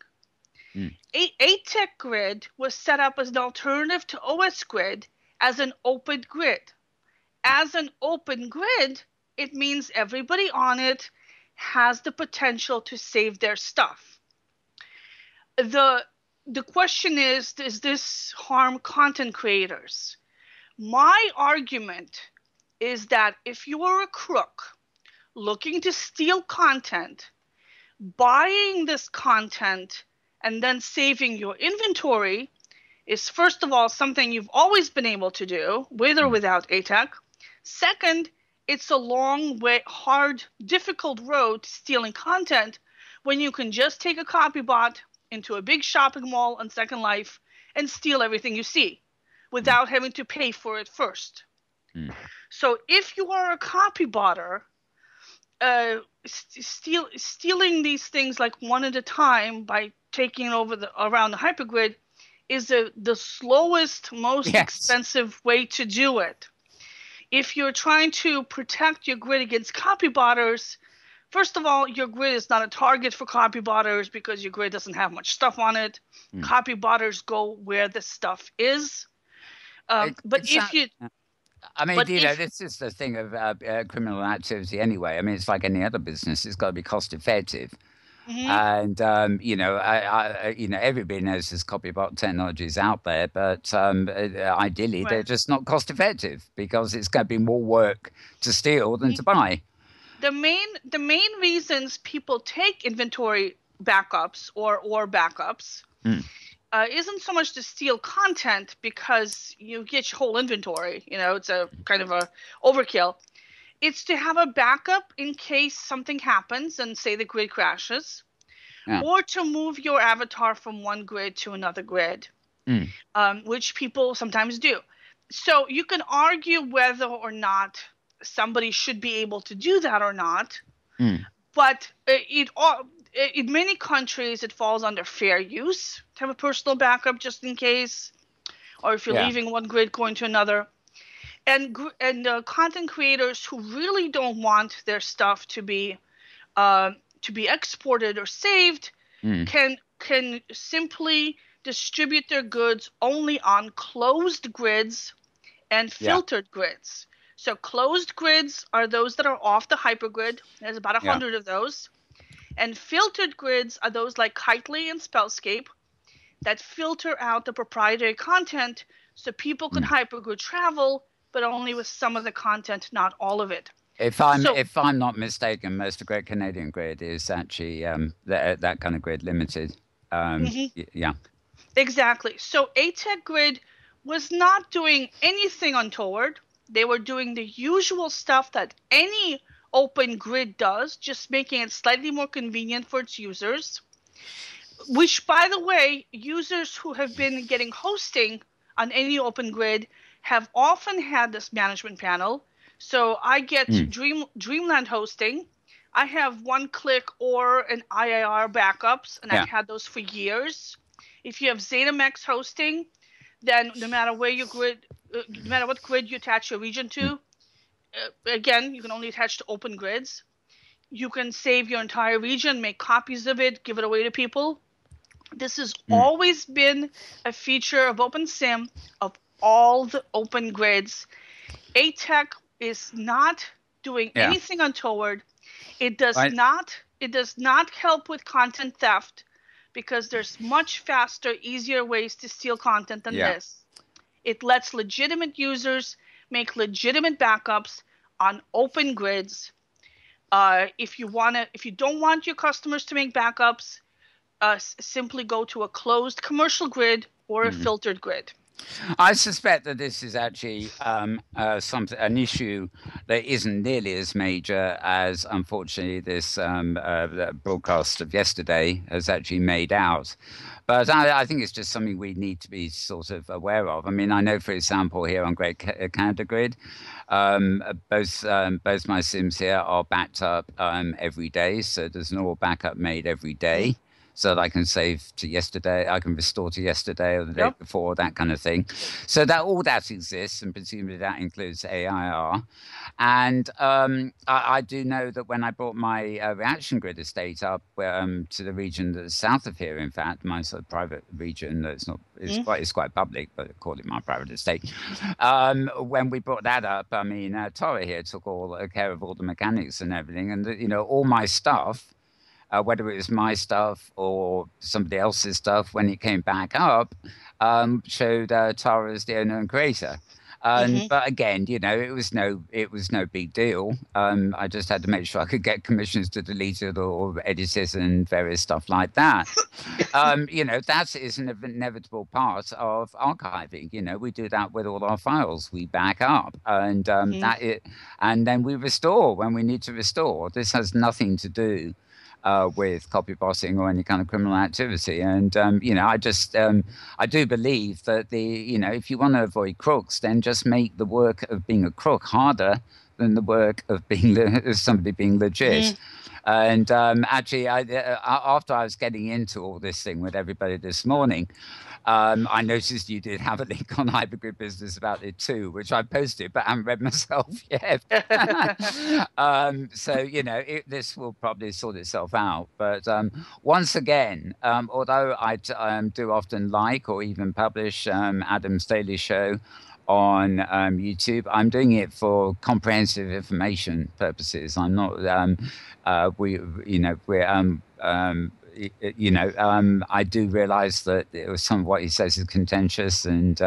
ATEC grid was set up as an alternative to OS grid as an open grid. As an open grid, it means everybody on it has the potential to save their stuff. The question is, does this harm content creators? My argument is that if you are a crook looking to steal content, buying this content and then saving your inventory is, first of all, something you've always been able to do, with or without ATEC. Second, it's a long way, hard, difficult road to stealing content when you can just take a copy bot into a big shopping mall on Second Life and steal everything you see without having to pay for it first. So if you are a copy botter, stealing these things like one at a time by taking over around the hypergrid is the slowest, most expensive way to do it. If you're trying to protect your grid against copy botters, first of all, your grid is not a target for copy botters because your grid doesn't have much stuff on it. Copy botters go where the stuff is. This is the thing of criminal activity anyway. I mean, it's like any other business. It's got to be cost effective. And, everybody knows there's copybot technologies out there, but ideally they're just not cost effective because it's going to be more work to steal than to buy. The main reasons people take inventory backups or backups isn't so much to steal content because you get your whole inventory. It's a kind of a overkill. It's to have a backup in case something happens and say the grid crashes, or to move your avatar from one grid to another grid, which people sometimes do. So you can argue whether or not somebody should be able to do that or not, but in many countries it falls under fair use to have a personal backup just in case, or if you're leaving one grid going to another. And content creators who really don't want their stuff to be exported or saved can simply distribute their goods only on closed grids and filtered grids. So closed grids are those that are off the hypergrid. There's about 100 of those. And filtered grids are those like Kitely and Spellscape that filter out the proprietary content so people can hypergrid travel, but only with some of the content, not all of it. If I'm not mistaken, most of Great Canadian Grid is actually that kind of grid limited. Yeah. Exactly. So ATEC Grid was not doing anything untoward. They were doing the usual stuff that any open grid does, just making it slightly more convenient for its users. Which, by the way, users who have been getting hosting on any open grid have often had this management panel. So I get Dreamland hosting. I have one-click or an IIR backups, and I've had those for years. If you have ZetaMex hosting, then no matter where your grid, no matter what grid you attach your region to, again, you can only attach to open grids. You can save your entire region, make copies of it, give it away to people. This has always been a feature of OpenSIM of all the open grids. ATEC is not doing anything untoward. It does not help with content theft because there's much faster, easier ways to steal content than this. It lets legitimate users make legitimate backups on open grids. If you don't want your customers to make backups, simply go to a closed commercial grid or a filtered grid. I suspect that this is actually an issue that isn't nearly as major as, unfortunately, this broadcast of yesterday has actually made out. But I think it's just something we need to be sort of aware of. I mean, I know, for example, here on Great Canada Grid, both my sims here are backed up every day. So there's an all backup made every day. so that I can save to yesterday, I can restore to yesterday or the day Yep. before, that kind of thing. So that all that exists, and presumably that includes AIR. And I do know that when I brought my reaction grid estate up to the region that's south of here, in fact, my sort of private region that's not, it's quite public, but I call it my private estate. When we brought that up, I mean, Tara here took all care of all the mechanics and everything, and you know, all my stuff. Whether it was my stuff or somebody else's stuff, when it came back up, showed Tara as the owner and creator. But again, you know, it was no big deal. I just had to make sure I could get commissions to delete it or edit it and various stuff like that. You know, that is an inevitable part of archiving. You know, we do that with all our files. We back up, and and then we restore when we need to restore. This has nothing to do with copy bossing or any kind of criminal activity. And, you know, I do believe that you know, if you want to avoid crooks, then just make the work of being a crook harder than the work of being somebody being legit. And actually, after I was getting into all this thing with everybody this morning, I noticed you did have a link on Hypergrid Business about it too, which I posted, but I haven't read myself yet. So, you know, this will probably sort itself out. But once again, although I do often like or even publish Adam's Daily Show on YouTube, I'm doing it for comprehensive information purposes. I'm not, I do realize that some of what he says is contentious, and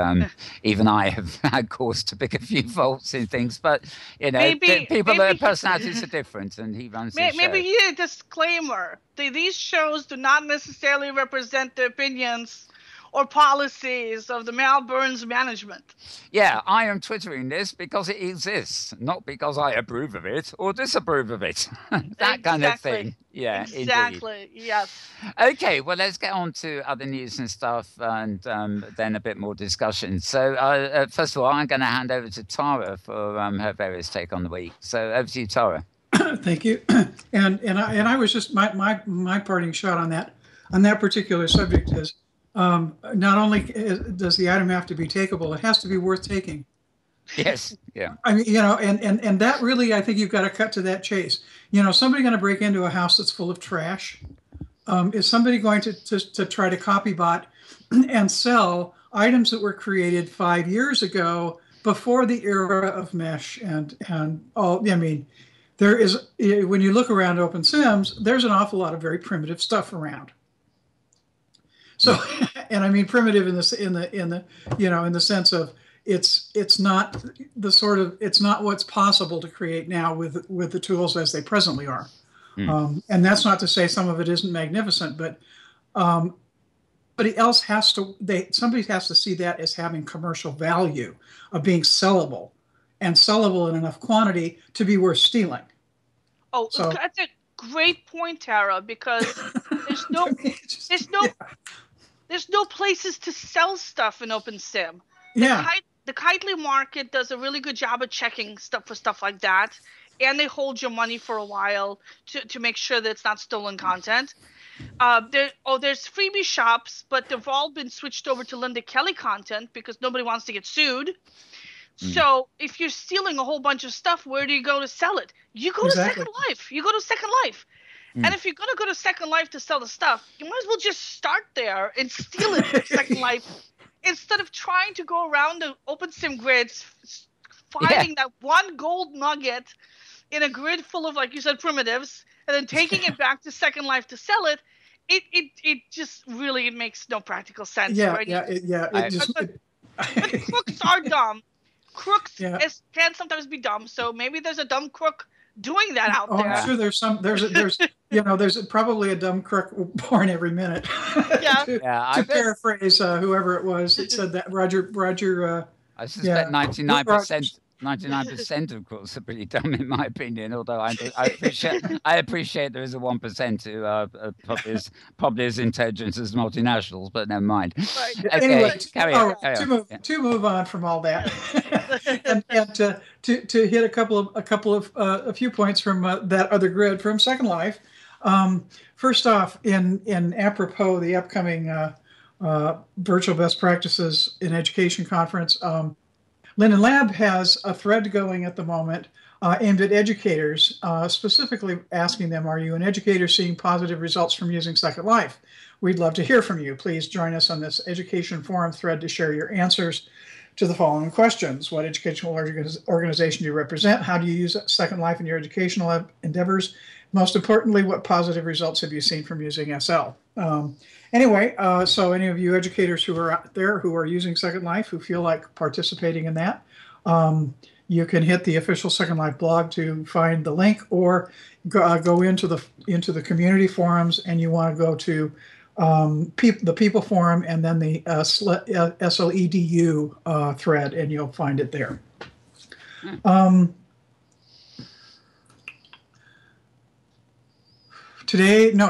even I have had cause to pick a few faults in things. But you know, their personalities are different, and he runs. Maybe he need a disclaimer: these shows do not necessarily represent the opinions or policies of the Malburns management. Yeah, I am twittering this because it exists, not because I approve of it or disapprove of it. That kind of thing. Yeah, exactly. Indeed. Yes. Okay, well, let's get on to other news and stuff, and then a bit more discussion. So, first of all, I'm going to hand over to Tara for her various take on the week. So, over to you, Tara. Thank you. And I was just my parting shot on that particular subject is. Not only does the item have to be takeable, it has to be worth taking. Yes. Yeah. I mean, you know, and that really, I think you've got to cut to that chase. You know, somebody going to break into a house that's full of trash? Is somebody going to try to copy bot and sell items that were created 5 years ago before the era of mesh and all? I mean, there is, when you look around OpenSims, there's an awful lot of very primitive stuff around. So, and I mean primitive in the you know, in the sense of it's not the sort of, it's not what's possible to create now with the tools as they presently are. And that's not to say some of it isn't magnificent, but somebody has to see that as having commercial value, of being sellable, and sellable in enough quantity to be worth stealing. Oh, so, that's a great point, Tara, because there's no places to sell stuff in OpenSim. Yeah. The Kitely market does a really good job of checking stuff for stuff like that, and they hold your money for a while to make sure that it's not stolen content. There's freebie shops, but they've all been switched over to Linda Kelly content because nobody wants to get sued. So if you're stealing a whole bunch of stuff, where do you go to sell it? You go to Second Life. You go to Second Life. And if you're going to go to Second Life to sell the stuff, you might as well just start there and steal it from Second Life instead of trying to go around the OpenSim grids, finding that one gold nugget in a grid full of, like you said, primitives, and then taking it back to Second Life to sell it. It just really makes no practical sense. But crooks are dumb. Crooks can sometimes be dumb, so maybe there's a dumb crook doing that out there. I'm sure there's probably a dumb crook born every minute. to paraphrase whoever it was that said that, Roger. I suspect 99% of crooks are pretty dumb, in my opinion. Although I appreciate there is a 1% who probably as intelligent as multinationals, but never mind. Right. Okay, anyway, carry on. To move on from all that, and to hit a few points from that other grid from Second Life. First off, in apropos the upcoming Virtual Best Practices in Education Conference, Linden Lab has a thread going at the moment aimed at educators, specifically asking them, are you an educator seeing positive results from using Second Life? We'd love to hear from you. Please join us on this education forum thread to share your answers to the following questions. What educational organization do you represent? How do you use Second Life in your educational endeavors? Most importantly, what positive results have you seen from using SL? Anyway, so any of you educators who are out there who are using Second Life, who feel like participating in that, you can hit the official Second Life blog to find the link, or go into the community forums, and you want to go to the People Forum and then the SLEDU thread, and you'll find it there.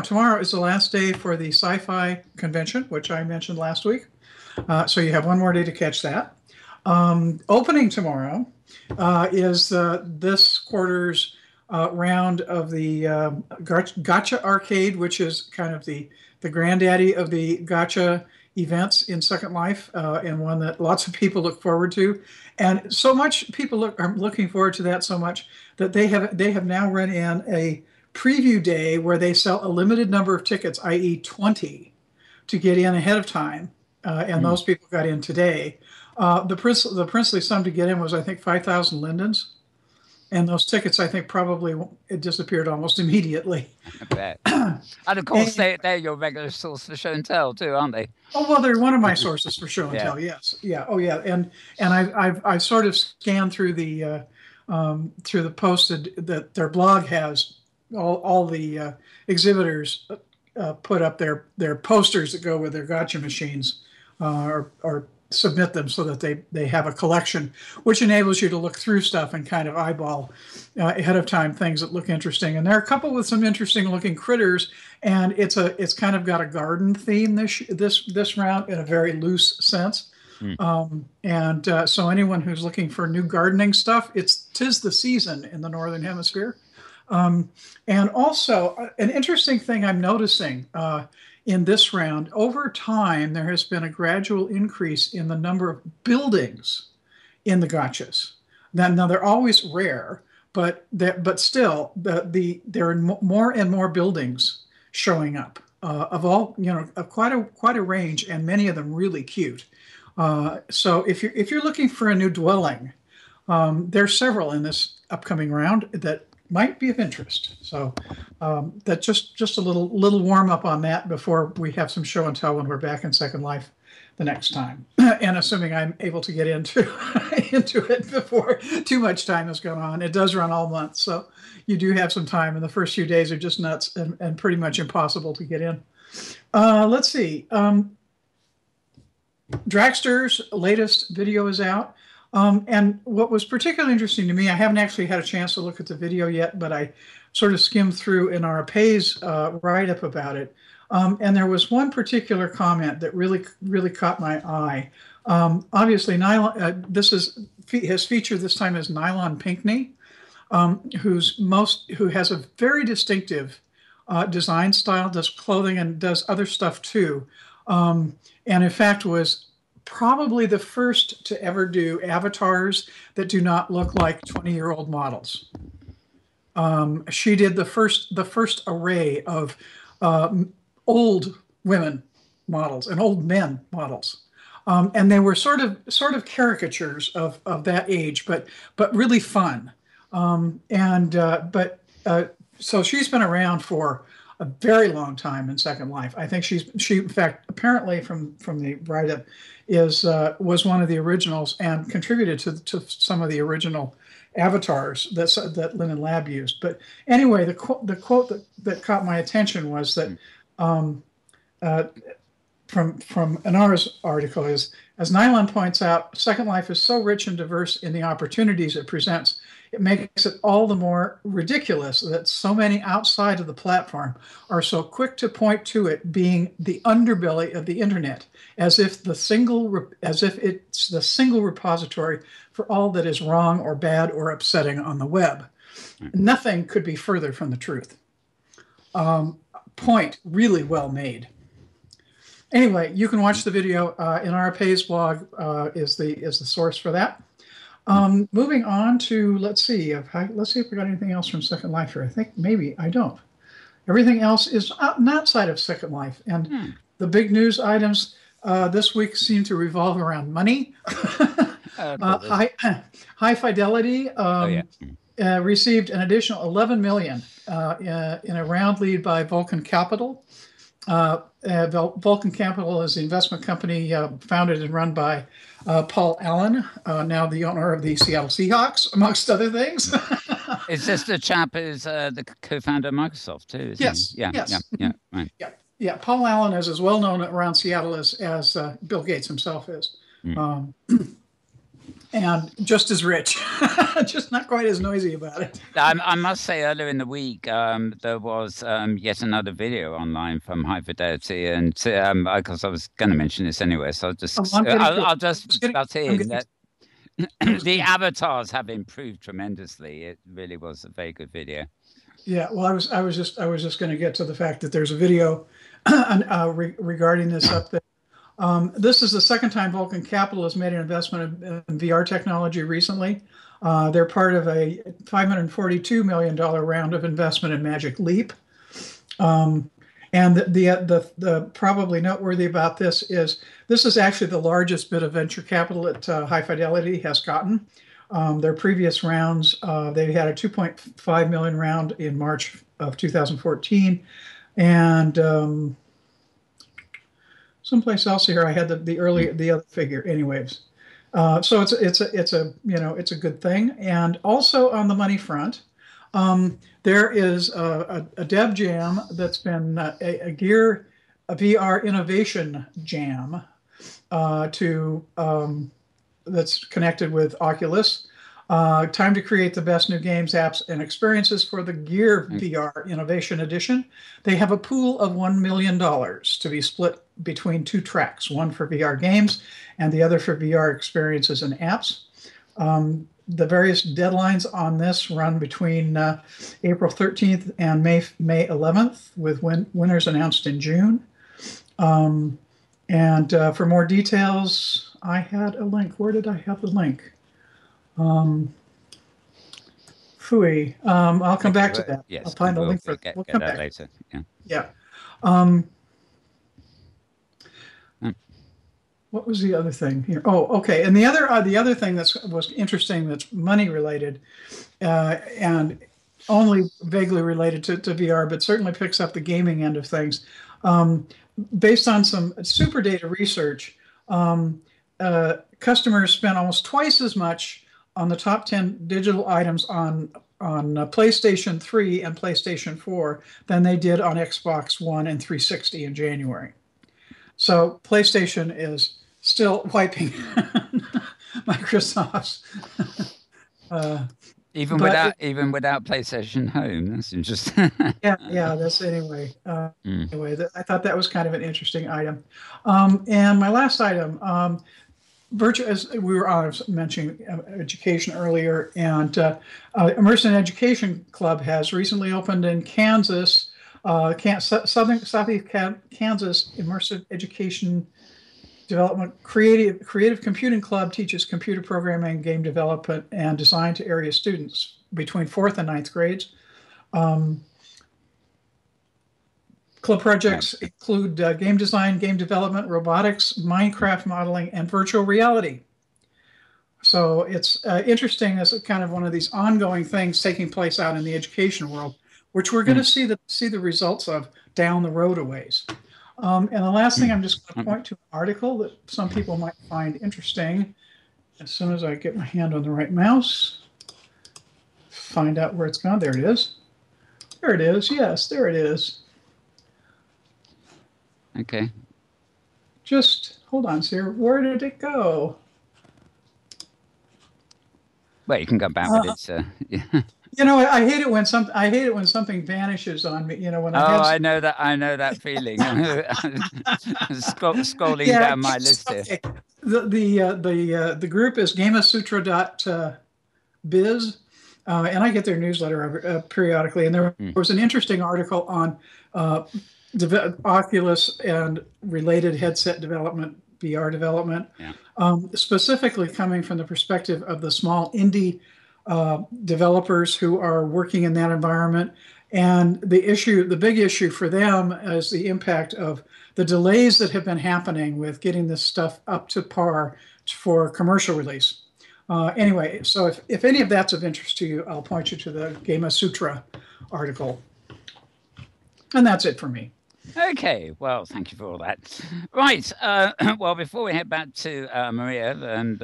Tomorrow is the last day for the sci-fi convention, which I mentioned last week. So you have one more day to catch that. Opening tomorrow is this quarter's round of the Gotcha Arcade, which is kind of the granddaddy of the Gotcha events in Second Life, and one that lots of people look forward to. And so much people are looking forward to that so much that they have now run in a preview day where they sell a limited number of tickets, i.e. 20, to get in ahead of time, and those people got in today. The princely sum to get in was, I think, 5,000 lindens, and those tickets, I think, probably it disappeared almost immediately. I bet. And of course, they're your regular source for show and tell too, aren't they? Oh well, they're one of my sources for show and tell. Yes, yeah, oh yeah, and I've sort of scanned through the posted that their blog has. All the exhibitors put up their posters that go with their gotcha machines, or submit them so that they have a collection, which enables you to look through stuff and kind of eyeball ahead of time things that look interesting. And there are a couple with some interesting looking critters, and it's kind of got a garden theme this round in a very loose sense. So anyone who's looking for new gardening stuff, tis the season in the Northern Hemisphere. And also, an interesting thing I'm noticing in this round, over time, there has been a gradual increase in the number of buildings in the gotchas. Now they're always rare, but still, there are more and more buildings showing up of all, of quite a range, and many of them really cute. So if you're looking for a new dwelling, there's several in this upcoming round that might be of interest. So that just a little warm up on that before we have some show and tell when we're back in Second Life the next time. And assuming I'm able to get into it before too much time has gone on. It does run all month, so you do have some time, and the first few days are just nuts and pretty much impossible to get in. Let's see. Dragster's latest video is out. And what was particularly interesting to me, I haven't actually had a chance to look at the video yet, but I sort of skimmed through in our Pay's write-up about it. And there was one particular comment that really caught my eye. Obviously, Nylon, his feature this time is Nylon Pinkney, who has a very distinctive design style, does clothing and does other stuff too. And in fact was probably the first to ever do avatars that do not look like 20-year-old models. She did the first array of old women models and old men models, and they were sort of caricatures of that age, but really fun. So she's been around for a very long time in Second Life. I think she in fact apparently from the write-up was one of the originals and contributed to some of the original avatars that Linden Lab used. But anyway, the quote that caught my attention was that from Anara's article is, as Nylon points out, Second Life is so rich and diverse in the opportunities it presents. It makes it all the more ridiculous that so many outside of the platform are so quick to point to it being the underbelly of the internet, as if it's the single repository for all that is wrong or bad or upsetting on the web. Nothing could be further from the truth. point really well made. Anyway, you can watch the video in our Pays blog is the source for that. Moving on to let's see if we got anything else from Second Life here. I think maybe I don't. Everything else is outside of Second Life, and the big news items this week seem to revolve around money. High Fidelity received an additional 11 million in a round lead by Vulcan Capital. Vulcan Capital is the investment company founded and run by Paul Allen, now the owner of the Seattle Seahawks, amongst other things. Is this the chap who's the co-founder of Microsoft too? Yes. He? Yeah. Right. Yeah. Paul Allen is as well known around Seattle as Bill Gates himself is. And just as rich, just not quite as noisy about it. I must say, earlier in the week, there was yet another video online from High Fidelity, and because I was going to mention this anyway, so I'll just butt in that the avatars have improved tremendously. It really was a very good video. Yeah, well, I was just going to get to the fact that there's a video regarding this up there. This is the second time Vulcan Capital has made an investment in VR technology recently. They're part of a $542 million round of investment in Magic Leap. And the probably noteworthy about this is actually the largest bit of venture capital that High Fidelity has gotten. Their previous rounds, they had a 2.5 million round in March of 2014, and someplace else here I had the other figure. Anyways, so it's a good thing. And also on the money front, there is a dev jam that's been a VR innovation jam that's connected with Oculus. Time to create the best new games, apps, and experiences for the Gear VR Innovation Edition. They have a pool of $1 million to be split between two tracks, one for VR games and the other for VR experiences and apps. The various deadlines on this run between April 13th and May 11th, with winners announced in June. And for more details, I had a link. Where did I have the link? Phooey. I'll come back to that. Yes, I'll find the link for we'll come back later. Yeah. What was the other thing here? Oh, okay. And the other thing was interesting that's money related, and only vaguely related to VR, but certainly picks up the gaming end of things. Based on some super data research, customers spent almost twice as much on the top 10 digital items on PlayStation 3 and PlayStation 4 than they did on Xbox One and 360 in January. So PlayStation is still wiping Microsoft's. Even without PlayStation Home, that's interesting. yeah. That's anyway. Anyway, I thought that was kind of an interesting item. And my last item, as we were mentioning education earlier, and Immersive Education Club has recently opened in Kansas, Southeast Kansas. Immersive Education Development Creative Computing Club teaches computer programming, game development, and design to area students between 4th and 9th grades. Club projects include game design, game development, robotics, Minecraft modeling, and virtual reality. So it's interesting as kind of one of these ongoing things taking place out in the education world, which we're going to see the results of down the road a ways. And the last thing, I'm just going to point to an article that some people might find interesting. As soon as I get my hand on the right mouse, find out where it's gone. There it is. There it is. Yes, there it is. Okay. Just hold on, sir. Where did it go? Well, you can go back with it, sir. Yeah. You know, I hate it when something vanishes on me. You know, when I know that feeling. Scrolling down my list here. The group is gamasutra.biz, and I get their newsletter periodically. And there was an interesting article on Oculus and related headset development, VR development, specifically coming from the perspective of the small indie developers who are working in that environment. And the big issue for them is the impact of the delays that have been happening with getting this stuff up to par for commercial release. Anyway, so if any of that's of interest to you, I'll point you to the Gema Sutra article. And that's it for me. Okay, well, thank you for all that. Right, well, before we head back to Maria, and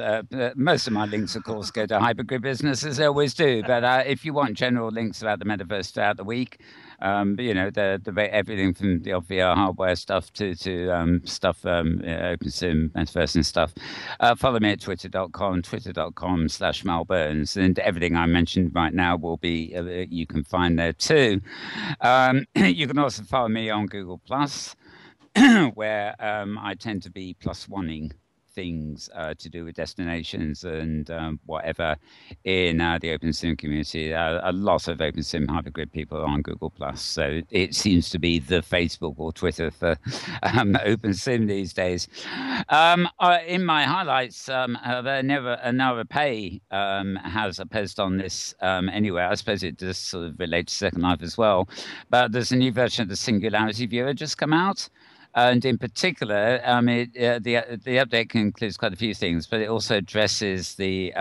most of my links, of course, go to Hypergrid Business, as they always do. But if you want general links about the metaverse throughout the week, you know, everything from the VR hardware stuff to stuff, OpenSim, metaverse and stuff, follow me at twitter.com/malburns, and everything I mentioned right now will be, you can find there too. You can also follow me on Google Plus, where I tend to be +1ing things to do with destinations and whatever in the OpenSim community. A lot of OpenSim Hypergrid people are on Google Plus, so it seems to be the Facebook or Twitter for OpenSim these days. In my highlights, Another Pay has a post on this anyway. I suppose it does sort of relate to Second Life as well, but there's a new version of the Singularity Viewer just come out. And in particular, the update includes quite a few things, but it also addresses the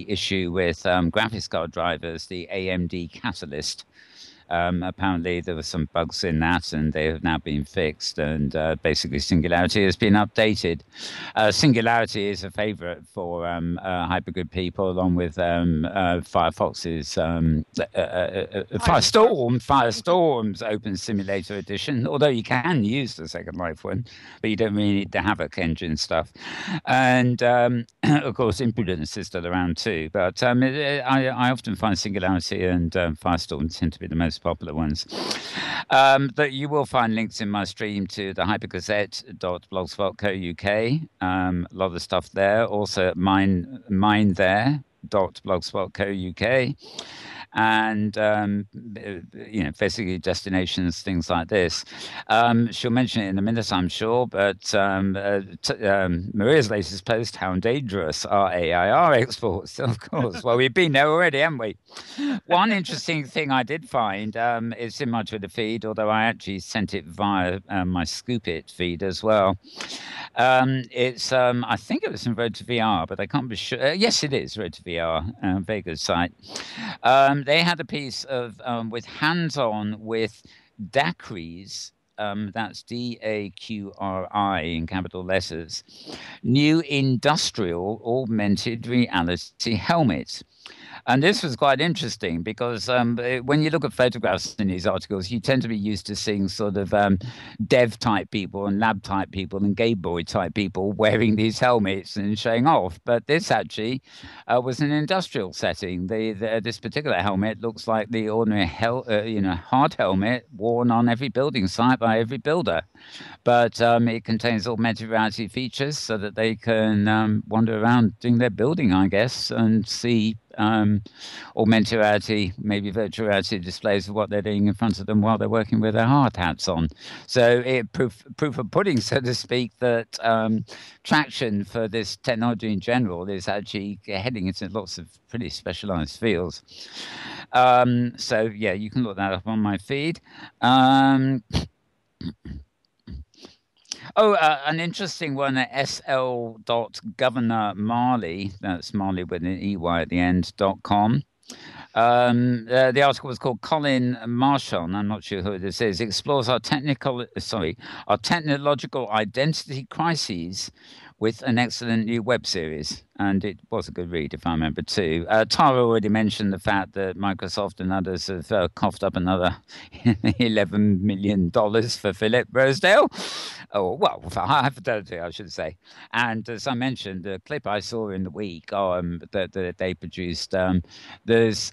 issue with graphics card drivers, the AMD Catalyst. Apparently there were some bugs in that, and they have now been fixed, and basically Singularity has been updated. Singularity is a favorite for Hypergrid people, along with Firefox's Firestorm's Open Simulator Edition, although you can use the Second Life one, but you don't really need the Havoc engine stuff. And of course Impudence is still around too, but I often find Singularity and Firestorm tend to be the most popular ones. But you will find links in my stream to the hypergazette.blogspot.co.uk. A lot of the stuff there. Also mindthere.blogspot.co.uk. And you know, basically destinations, things like this. She'll mention it in a minute, I'm sure. But Maria's latest post: how dangerous are AIR exports? Of course. Well, we've been there already, haven't we? One interesting thing I did find is in my Twitter feed, although I actually sent it via my Scoop It feed as well. It's I think it was in Road to VR, but I can't be sure. Yes, it is Road to VR. Very good site. They had a piece of with hands-on with DAQRI's, that's DAQRI in capital letters, new industrial augmented reality helmet. And this was quite interesting because when you look at photographs in these articles, you tend to be used to seeing sort of dev type people and lab type people and gay boy type people wearing these helmets and showing off. But this actually was an industrial setting. This particular helmet looks like the ordinary hard helmet worn on every building site by every builder. But it contains augmented reality features so that they can wander around doing their building, I guess, and see augmented reality, maybe virtual reality displays of what they're doing in front of them while they're working with their hard hats on. So it proof of pudding, so to speak, that traction for this technology in general is actually heading into lots of pretty specialized fields. So yeah, you can look that up on my feed. An interesting one at sl.governormarley, that's Marley with an EY at the end, .com. The article was called Colin Marshall, I'm not sure who this is, explores our technological identity crises with an excellent new web series. And it was a good read, if I remember too. Tara already mentioned the fact that Microsoft and others have coughed up another $11 million for Philip Rosedale. Oh, well, for high fidelity, I should say. And as I mentioned, the clip I saw in the week that they produced, there's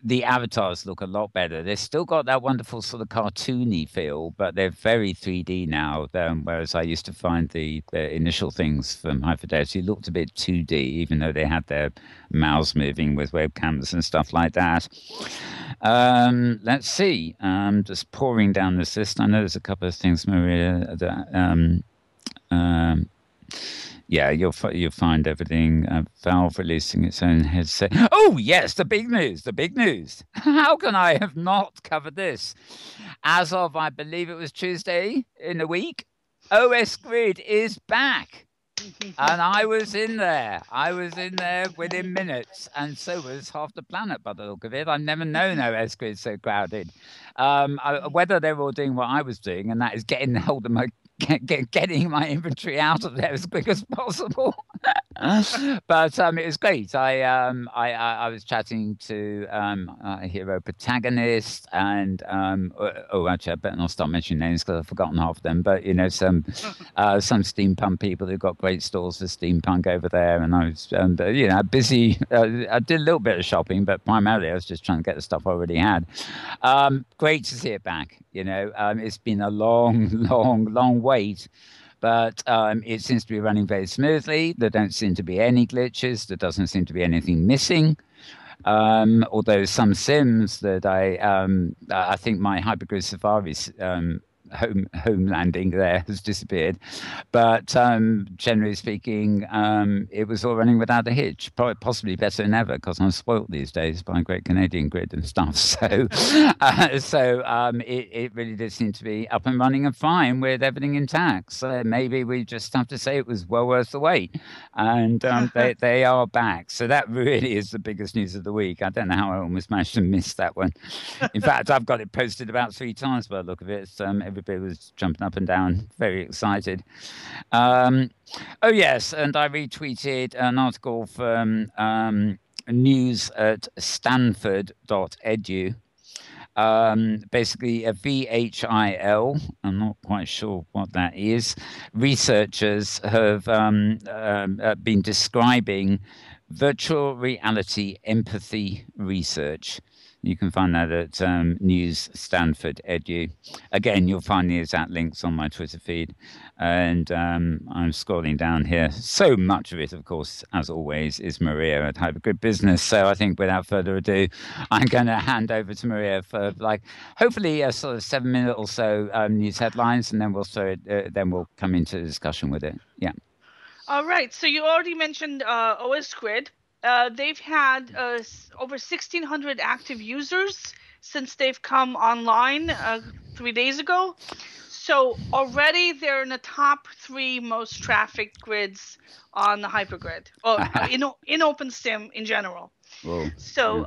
the avatars look a lot better. They've still got that wonderful sort of cartoony feel, but they're very 3D now. Whereas I used to find the initial things from High Fidelity looked a bit 2D, even though they had their mouths moving with webcams and stuff like that. Let's see. Just pouring down this list. I know there's a couple of things, Maria. Yeah, you'll find everything. Valve releasing its own headset. Oh, yes, the big news, the big news. How can I have not covered this? As of, I believe it was Tuesday in the week, OS Grid is back. And I was in there. Within minutes. And so was half the planet by the look of it. I've never known OS Grid so crowded. Whether they're all doing what I was doing, and that is getting hold of my getting my inventory out of there as quick as possible. But it was great. I was chatting to a hero protagonist, and actually, I better not start mentioning names because I've forgotten half of them. But some steampunk people who've got great stores for steampunk over there, and I was busy. I did a little bit of shopping, but primarily I was just trying to get the stuff I already had. Great to see it back. It's been a long wait, but it seems to be running very smoothly. There don't seem to be any glitches. There doesn't seem to be anything missing. Although some sims that I think my Hypergrid Safari's home landing there has disappeared, but generally speaking, it was all running without a hitch. Probably possibly better than ever because I'm spoilt these days by Great Canadian Grid and stuff. So it really did seem to be up and running and fine with everything intact. So maybe we just have to say it was well worth the wait, and they are back. So that really is the biggest news of the week. I don't know how I almost managed to miss that one. In fact, I've got it posted about 3 times by the look of it. Everybody was jumping up and down, very excited. Oh, yes, and I retweeted an article from news at stanford.edu. Basically, a VHIL, I'm not quite sure what that is. Researchers have been describing virtual reality empathy research. You can find that at News Stanford Edu. Again, you'll find the exact links on my Twitter feed. And I'm scrolling down here. So much of it, of course, as always, is Maria at Hypergrid Business. So I think without further ado, I'm going to hand over to Maria for hopefully a sort of 7-minute or so news headlines, and then we'll come into the discussion with it. Yeah. All right. So you already mentioned OS Grid. They've had over 1,600 active users since they've come online 3 days ago. So already they're in the top 3 most trafficked grids on the Hypergrid, or in OpenSim in general. Whoa. So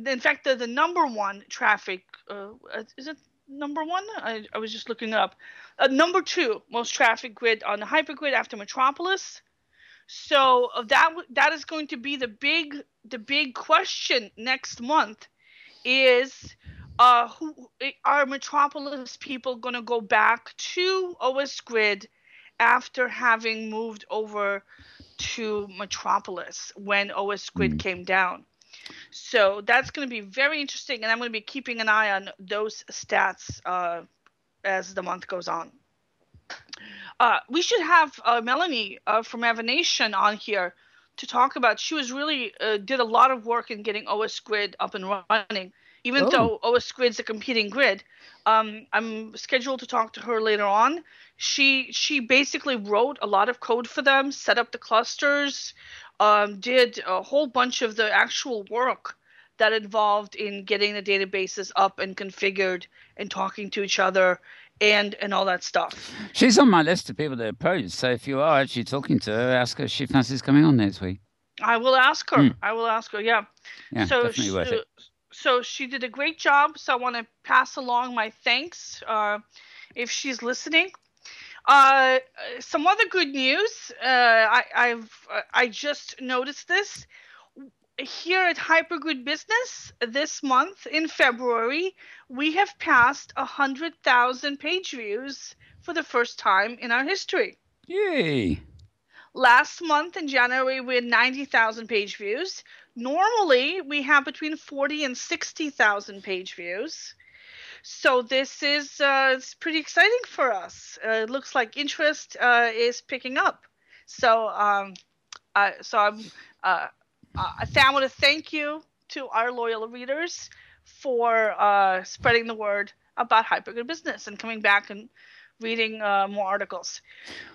in fact, the number 1 traffic, is it number 1? I was just looking up. Number 2 most traffic grid on the Hypergrid after Metropolis. So that is going to be the big question next month is who are Metropolis people going to go back to OS Grid after having moved over to Metropolis when OS Grid came down. So that's going to be very interesting, and I'm going to be keeping an eye on those stats as the month goes on. We should have Melanie from Avanation on here to talk about. She was really did a lot of work in getting OS Grid up and running, even though OS Grid's a competing grid. I'm scheduled to talk to her later on. She basically wrote a lot of code for them, set up the clusters, did a whole bunch of the actual work that involved in getting the databases up and configured and talking to each other and all that stuff. She's on my list of people to approach. So if you are actually talking to her, ask her if she fancies coming on next week. I will ask her. Yeah. So definitely worth it. So she did a great job. So I want to pass along my thanks if she's listening. Some other good news. I just noticed this. Here at Hypergrid Business this month in February, we have passed 100,000 page views for the first time in our history. Yay! Last month in January, we had 90,000 page views. Normally, we have between 40 and 60,000 page views. So this is it's pretty exciting for us. It looks like interest is picking up. So I want to thank you to our loyal readers for spreading the word about Hypergood Business and coming back and reading more articles.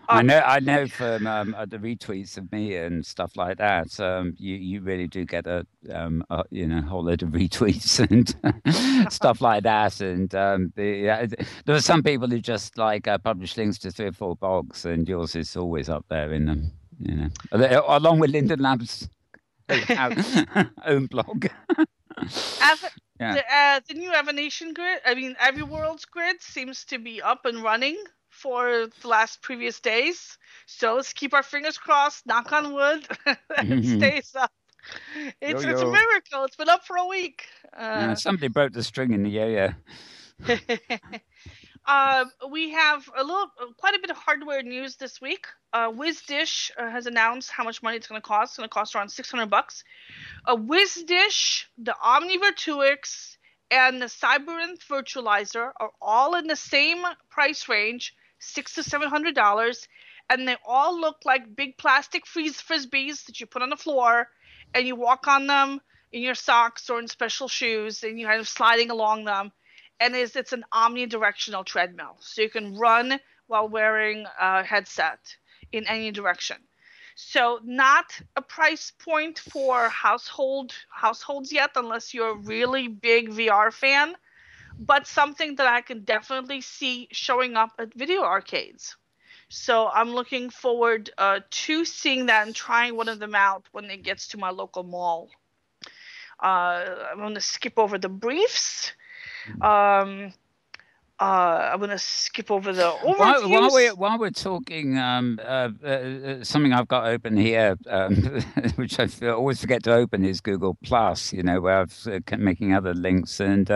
I know from the retweets of me and stuff like that, you really do get a whole load of retweets and stuff like that. And there are some people who just like publish links to 3 or 4 blogs, and yours is always up there in them. Along with Linden Lab's own blog. The new Evanation grid, Everyworld's grid seems to be up and running for the previous days. So let's keep our fingers crossed, knock on wood, it stays up. It's a miracle. It's been up for a week. Somebody broke the string in the yo-yo. We have quite a bit of hardware news this week. WizDish has announced how much money it's going to cost. It's going to cost around $600. WizDish, the OmniVirtuix, and the Cyberynth Virtualizer are all in the same price range, $600 to $700, and they all look like big plastic frisbees that you put on the floor, and you walk on them in your socks or in special shoes, and you're kind of sliding along them. And it's an omnidirectional treadmill, so you can run while wearing a headset in any direction. So not a price point for households yet, unless you're a really big VR fan, but something that I can definitely see showing up at video arcades. So I'm looking forward to seeing that and trying one of them out when it gets to my local mall. I'm going to skip over the briefs. I'm going to skip over the overviews. While we're talking, something I've got open here, which I always forget to open, is Google Plus. Where I'm making other links, and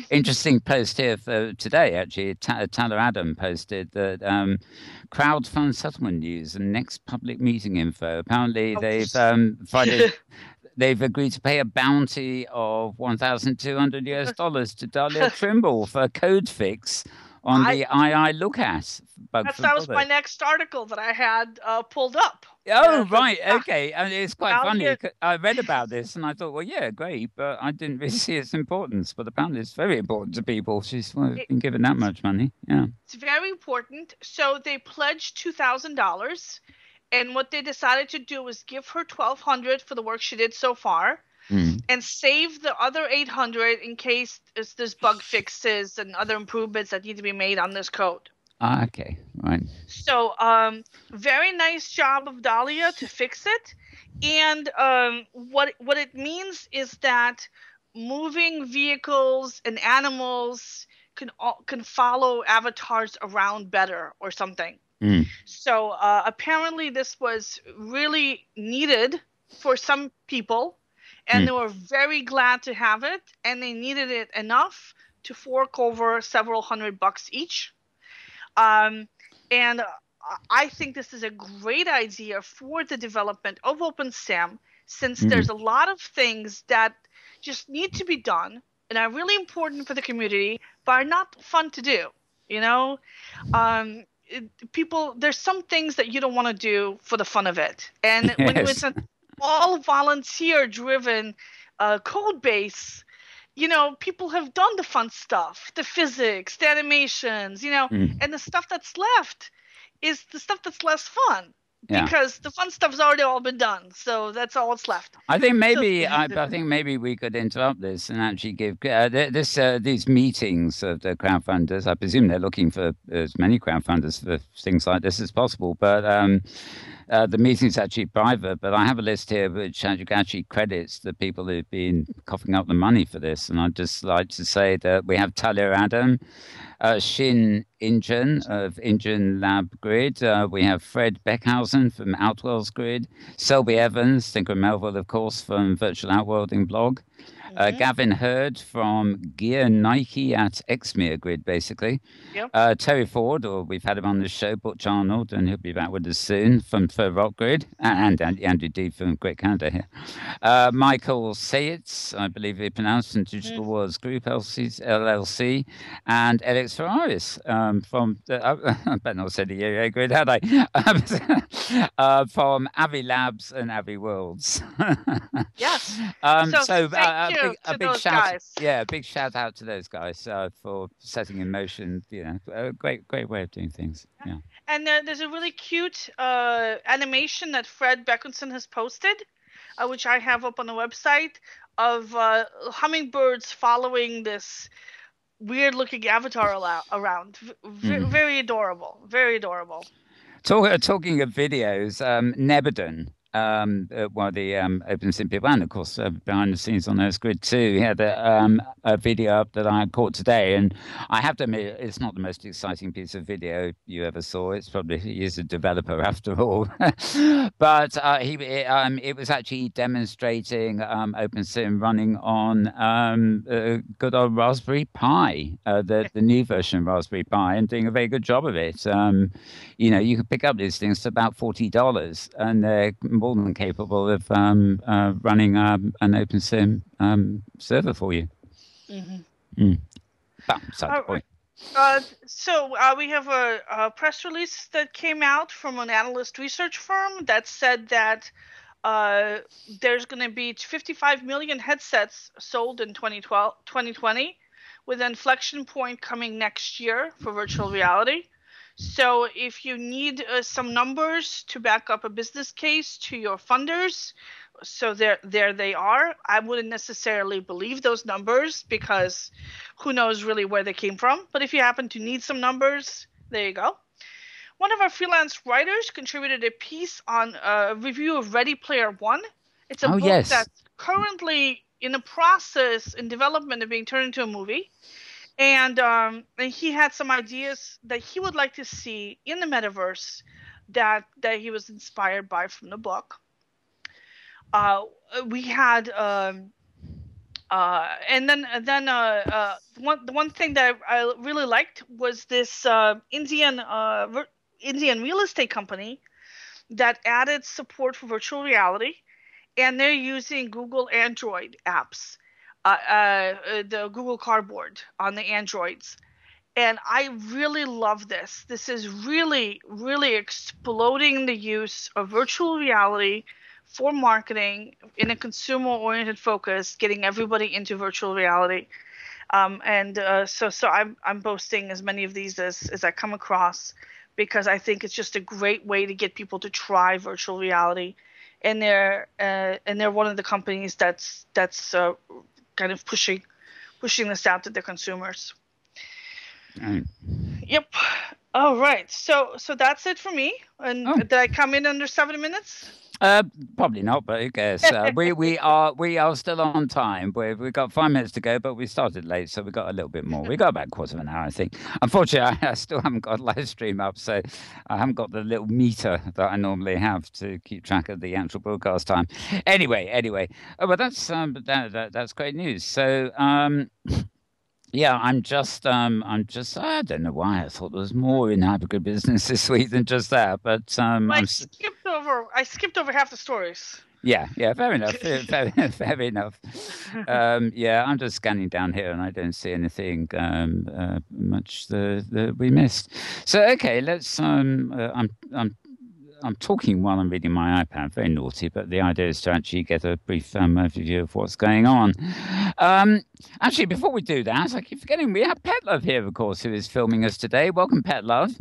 interesting post here for today. Actually, Tyler Adam posted that crowdfund settlement news and next public meeting info. Apparently, they've agreed to pay a bounty of $1,200 to Dahlia Trimble for a code fix on the II Look At bug. That was my next article that I had pulled up. Oh, right. Okay. And it's quite funny. I read about this and I thought, well, yeah, great. But I didn't really see its importance. But apparently it's very important to people. She's been given that much money. Yeah. It's very important. So they pledged $2,000. And what they decided to do was give her $1,200 for the work she did so far, and save the other $800 in case there's bug fixes and other improvements that need to be made on this code. Okay, right. So, very nice job of Dahlia to fix it. And what it means is that moving vehicles and animals can follow avatars around better or something. So apparently this was really needed for some people, and they were very glad to have it, and they needed it enough to fork over several $100 each. And I think this is a great idea for the development of OpenSim, since there's a lot of things that just need to be done and are really important for the community, but are not fun to do, there's some things that you don't want to do for the fun of it. And when it's an all volunteer driven code base, people have done the fun stuff, the physics, the animations, and the stuff that's left is the stuff that's less fun. Because the fun stuff's already all been done, so that's all that's left. I think maybe we could interrupt this and actually give these meetings of the crowdfunders. I presume they're looking for as many crowdfunders for things like this as possible, but the meeting's actually private. But I have a list here which actually credits the people who've been coughing up the money for this, and I'd just like to say that we have Talia Adam, Shin Injun of Injun Lab Grid. We have Fred Beckhausen from Outworlds Grid. Selby Evans, Thinker Melville, of course, from Virtual Outworlding blog. Gavin Hurd from Gear Nike at Exmere Grid, basically. Yep. Terry Ford, or we've had him on the show, Butch Arnold, and he'll be back with us soon from Rock Grid, and Andrew D from Great Canada here. Michael Sayitz, I believe he pronounced, from Digital Worlds Group LLC, and Alex Ferraris from, I better not say the EA Grid, had I? From Avi Labs and Avi Worlds. Yes. So thank you a to big those shout, guys. yeah, a big shout out to those guys for setting in motion, a great way of doing things. Yeah. And there's a really cute animation that Fred Beckinson has posted, which I have up on the website, of hummingbirds following this weird-looking avatar around. Very adorable. Very adorable. Talking of videos, Nebadon, one of the OpenSim people, and of course behind the scenes on Earth Grid too, he had a video up that I caught today, and I have to admit it's not the most exciting piece of video you ever saw. It's probably, he is a developer after all, but it was actually demonstrating OpenSim running on good old Raspberry Pi, the new version of Raspberry Pi, and doing a very good job of it. You can pick up these things for about $40, and they're more than capable of running an OpenSim server for you. Beside the point. So we have a press release that came out from an analyst research firm that said that there's going to be 55 million headsets sold in 2020, with an inflection point coming next year for virtual reality. So if you need some numbers to back up a business case to your funders, so there they are. I wouldn't necessarily believe those numbers because who knows really where they came from. But if you happen to need some numbers, there you go. One of our freelance writers contributed a piece on a review of Ready Player One. It's a book that's currently in the process in development of being turned into a movie. And he had some ideas that he would like to see in the metaverse that he was inspired by from the book. We had and then the one thing that I really liked was this Indian real estate company that added support for virtual reality, and they're using Google Android apps. The Google Cardboard on the Androids. And I really love this. This is really, really exploding the use of virtual reality for marketing in a consumer-oriented focus, getting everybody into virtual reality. So I'm posting as many of these as I come across, because I think it's just a great way to get people to try virtual reality. And they're one of the companies that's kind of pushing this out to the consumers. Right. Yep. All right. So that's it for me. And did I come in under 7 minutes? Probably not, but who cares? We are still on time. We've got 5 minutes to go, but we started late, so we got a little bit more. We got about a quarter of an hour, I think. Unfortunately, I still haven't got a live stream up, so I haven't got the little meter that I normally have to keep track of the actual broadcast time. Anyway, well, that's great news. So. Yeah, I'm just, I don't know why I thought there was more in hypergrid business this week than just that, but I skipped over half the stories. Yeah, fair enough. Fair enough. Yeah, I'm just scanning down here and I don't see anything much that we missed. So okay, let's. I'm talking while I'm reading my iPad. Very naughty, but the idea is to actually get a brief overview of what's going on. Actually, before we do that, I keep forgetting we have Petlove here, of course, who is filming us today. Welcome, Petlove.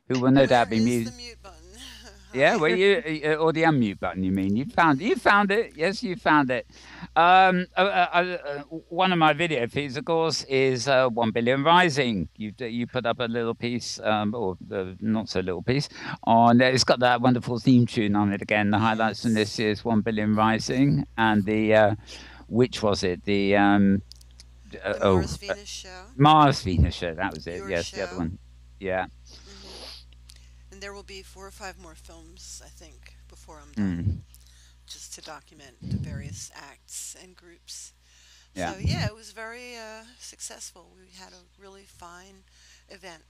Who will no doubt be mute. Yeah, well, or the unmute button. You mean you found it? Yes, you found it. One of my video feeds, of course, is 1 Billion Rising. You put up a little piece, or not so little piece, on. It's got that wonderful theme tune on it again. The highlights from this year's 1 Billion Rising, and the which was it? The Mars Venus show. Mars Venus show. That was it. Your Yes, show. the other one. Yeah. And there will be 4 or 5 more films, I think, before I'm done. just to document the various acts and groups. Yeah. So yeah, it was very successful. We had a really fine event.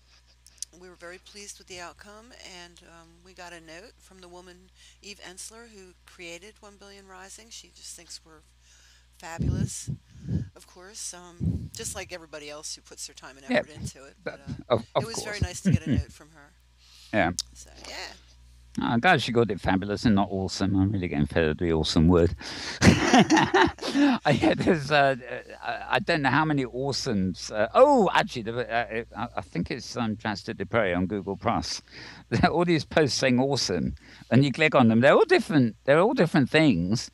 We were very pleased with the outcome, and we got a note from the woman Eve Ensler who created 1 Billion Rising. She just thinks we're fabulous, of course, just like everybody else who puts their time and Yeah. effort into it. But Of it was very course. nice to get a note from her. Yeah. So yeah. I'm glad she got it fabulous and not awesome. I'm really getting fed up with the awesome word. I don't know how many awesomes. Actually, I think it's Drastic Dupre on Google Plus. All these posts saying awesome, and you click on them. They're all different. They're all different things,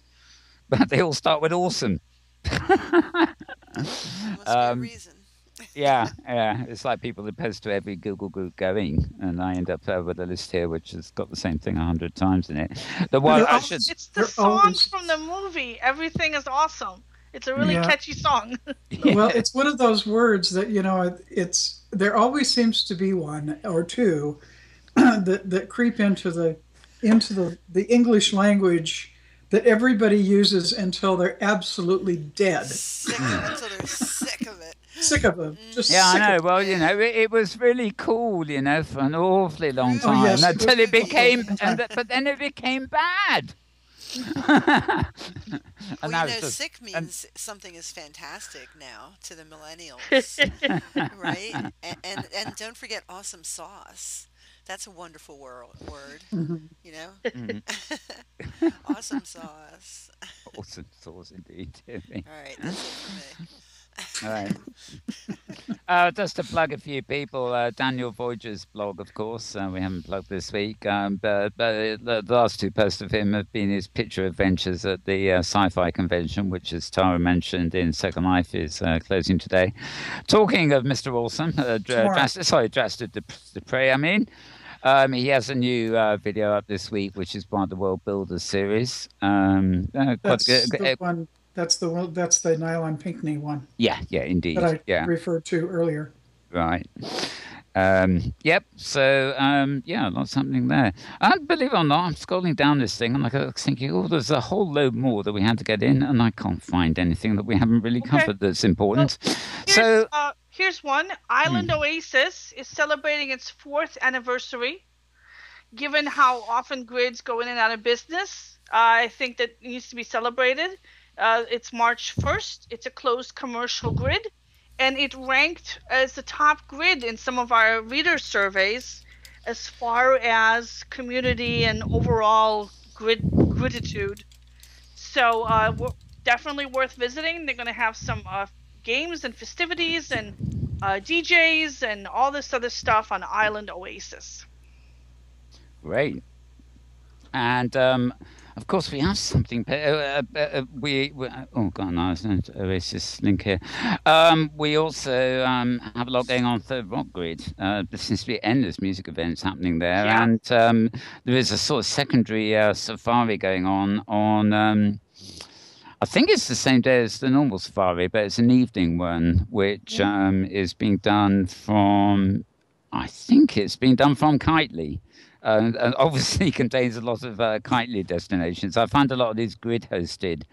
but they all start with awesome. There must be a reason. Yeah. It's like people that post to every Google group going, and I end up with a list here which has got the same thing 100 times in it. It's the song from the movie. Everything is awesome. It's a really catchy song. Yeah. Well, it's one of those words that there always seems to be one or two that creep into the English language that everybody uses until they're absolutely dead. Until they're sick of it. Sick of them. Just I sick know. of Well, it was really cool, for an awfully long time yes, until it became, time. but then it became bad. Well, sick means something is fantastic now to the millennials, right? And don't forget awesome sauce. That's a wonderful word. Mm-hmm. Awesome sauce. Awesome sauce indeed. All right, that's it for me. All right. Just to plug a few people, Daniel Voyager's blog, of course, we haven't plugged this week, but the last two posts of him have been his picture adventures at the sci-fi convention, which, as Tara mentioned in Second Life, is closing today. Talking of Mr. Awesome, Drastic Dupre, I mean. He has a new video up this week, which is part of the World Builders series. That's the one. That's the Nylon Pinckney one. Yeah, indeed. That I referred to earlier. Right. Yep. So, lots something there. And believe it or not, I'm scrolling down this thing and I'm thinking, there's a whole load more that we had to get in, and I can't find anything that we haven't really covered that's important. Here's one. Island Oasis is celebrating its 4th anniversary. Given how often grids go in and out of business, I think that it needs to be celebrated. It's March 1st. It's a closed commercial grid, and it ranked as the top grid in some of our reader surveys as far as community and overall griditude. So we're definitely worth visiting. They're going to have some games and festivities and DJs and all this other stuff on Island Oasis. Great. And of course, we have something. Oasis link here. We also have a lot going on Third Rock Grid. There seems to be endless music events happening there, and there is a sort of secondary safari going on. I think it's the same day as the normal safari, but it's an evening one, which is being done from. I think it's being done from Kitely. And obviously contains a lot of Kitely destinations. I find a lot of these grid hosted.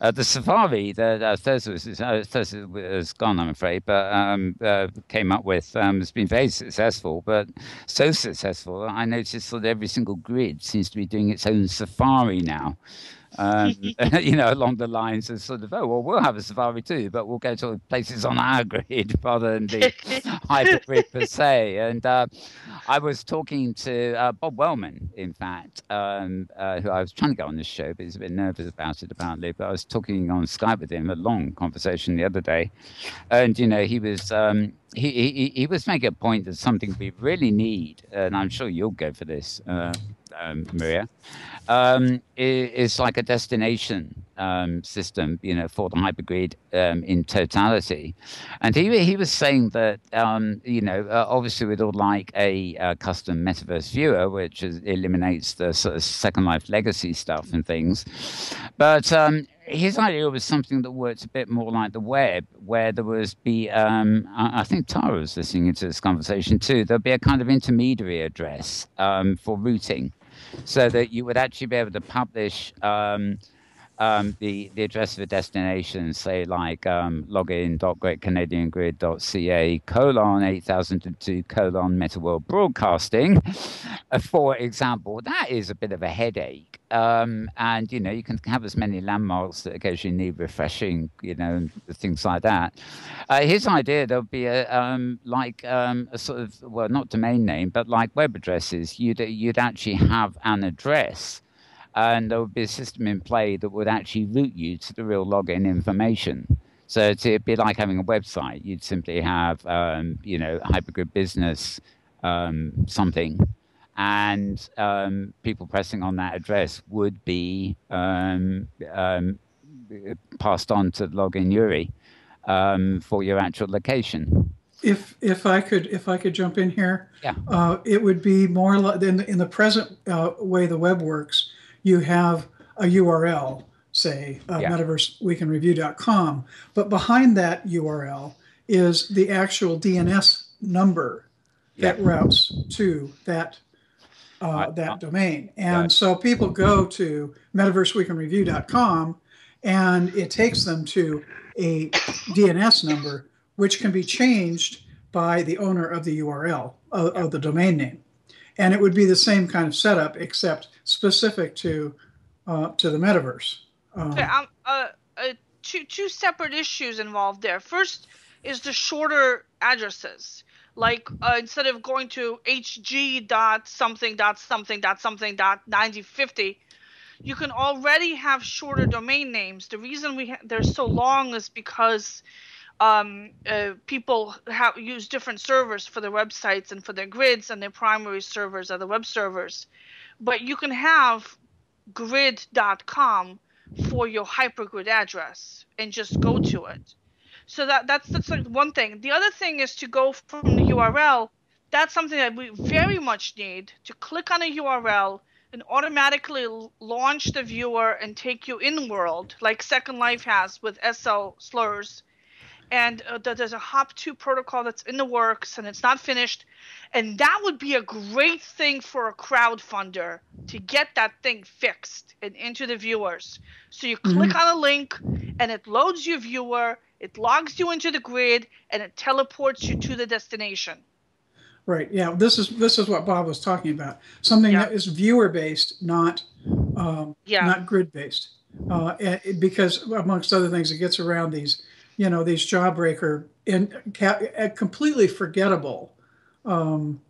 The safari that Thirza has gone, I'm afraid, but came up with has been very successful, but so successful that I noticed that every single grid seems to be doing its own safari now. Along the lines of sort of, we'll have a safari too, but we'll go to places on our grid rather than the hypergrid per se. And I was talking to Bob Wellman, in fact, who I was trying to get on this show, but he's a bit nervous about it, apparently. But I was talking on Skype with him, a long conversation the other day, and he was he was making a point that something we really need, and I'm sure you'll go for this, Maria. Is like a destination system, for the hypergrid in totality. And he was saying that, obviously we would like a custom metaverse viewer, which eliminates the sort of Second Life legacy stuff and things. But his idea was something that works a bit more like the web, where there was I think Tara was listening into this conversation too, there'd be a kind of intermediary address for routing. so that you would actually be able to publish the address of a destination, say like login.greatcanadiangrid.ca :8002 Broadcasting, for example. That is a bit of a headache. And, you know, you can have as many landmarks that occasionally need refreshing, you know, things like that. His idea, there'll be a sort of, well, not domain name, but like web addresses. You'd actually have an address, and there would be a system in play that would actually route you to the real login information. So it'd be like having a website. You'd simply have, you know, hypergrid business something, and people pressing on that address would be passed on to login URI for your actual location. If I could jump in here, Yeah. It would be more like in the present way the web works. You have a URL, say metaverseweekinreview.com, but behind that URL is the actual DNS number that routes to that that domain. And so people go to metaverseweekinreview.com, and it takes them to a DNS number, which can be changed by the owner of the URL of the domain name. And it would be the same kind of setup, except specific to the metaverse. Two separate issues involved there. First is the shorter addresses. Like instead of going to hg.something.something.something.9050, you can already have shorter domain names. The reason they're so long is because people use different servers for their websites and for their grids, and their primary servers are the web servers. But you can have grid.com for your hypergrid address and just go to it. So that's like one thing. The other thing is to go from the URL. That's something that we very much need, to click on a URL and automatically launch the viewer and take you Inworld, like Second Life has with SL slurs. And there's a Hop2 protocol that's in the works, and it's not finished. And that would be a great thing for a crowdfunder to get that thing fixed and into the viewers. So you click on a link, and it loads your viewer, it logs you into the grid, and it teleports you to the destination. Right. Yeah. This is what Bob was talking about. Something that is viewer based, not grid based. Because amongst other things, it gets around these, you know, these jawbreaker and completely forgettable open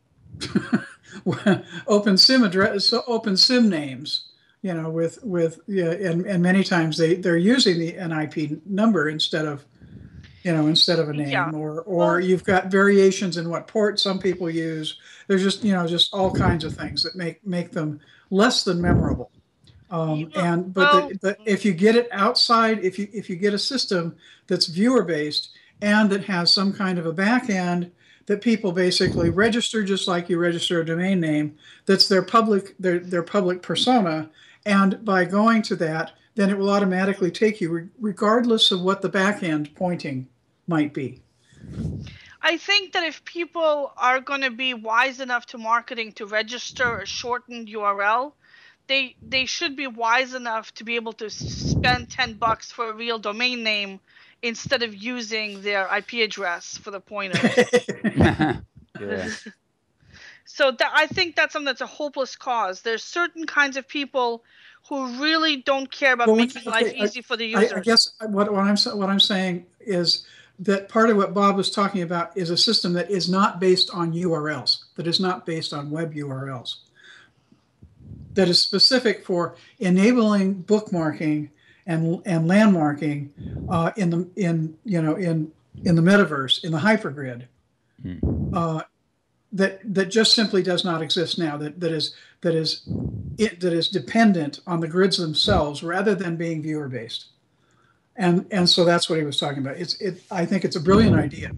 SIM names. You know, and many times they're using an IP number instead of a name, or you've got variations in what port some people use. There's just all kinds of things that make them less than memorable. But if you get it outside, if you get a system that's viewer based and that has some kind of a back end that people basically register just like you register a domain name, that's their public persona, and by going to that, then it will automatically take you regardless of what the back end pointing might be. I think that if people are going to be wise enough to marketing to register a shortened URL, they should be wise enough to be able to spend $10 for a real domain name instead of using their IP address for the pointers. So I think that's something that's a hopeless cause. There's certain kinds of people who really don't care about making life easy for the users. I guess what I'm saying is that part of what Bob was talking about is a system that is not based on URLs, that is not based on web URLs, that is specific for enabling bookmarking and landmarking in the metaverse, in the hypergrid, that just simply does not exist now. That is dependent on the grids themselves rather than being viewer based. And so that's what he was talking about. I think it's a brilliant idea,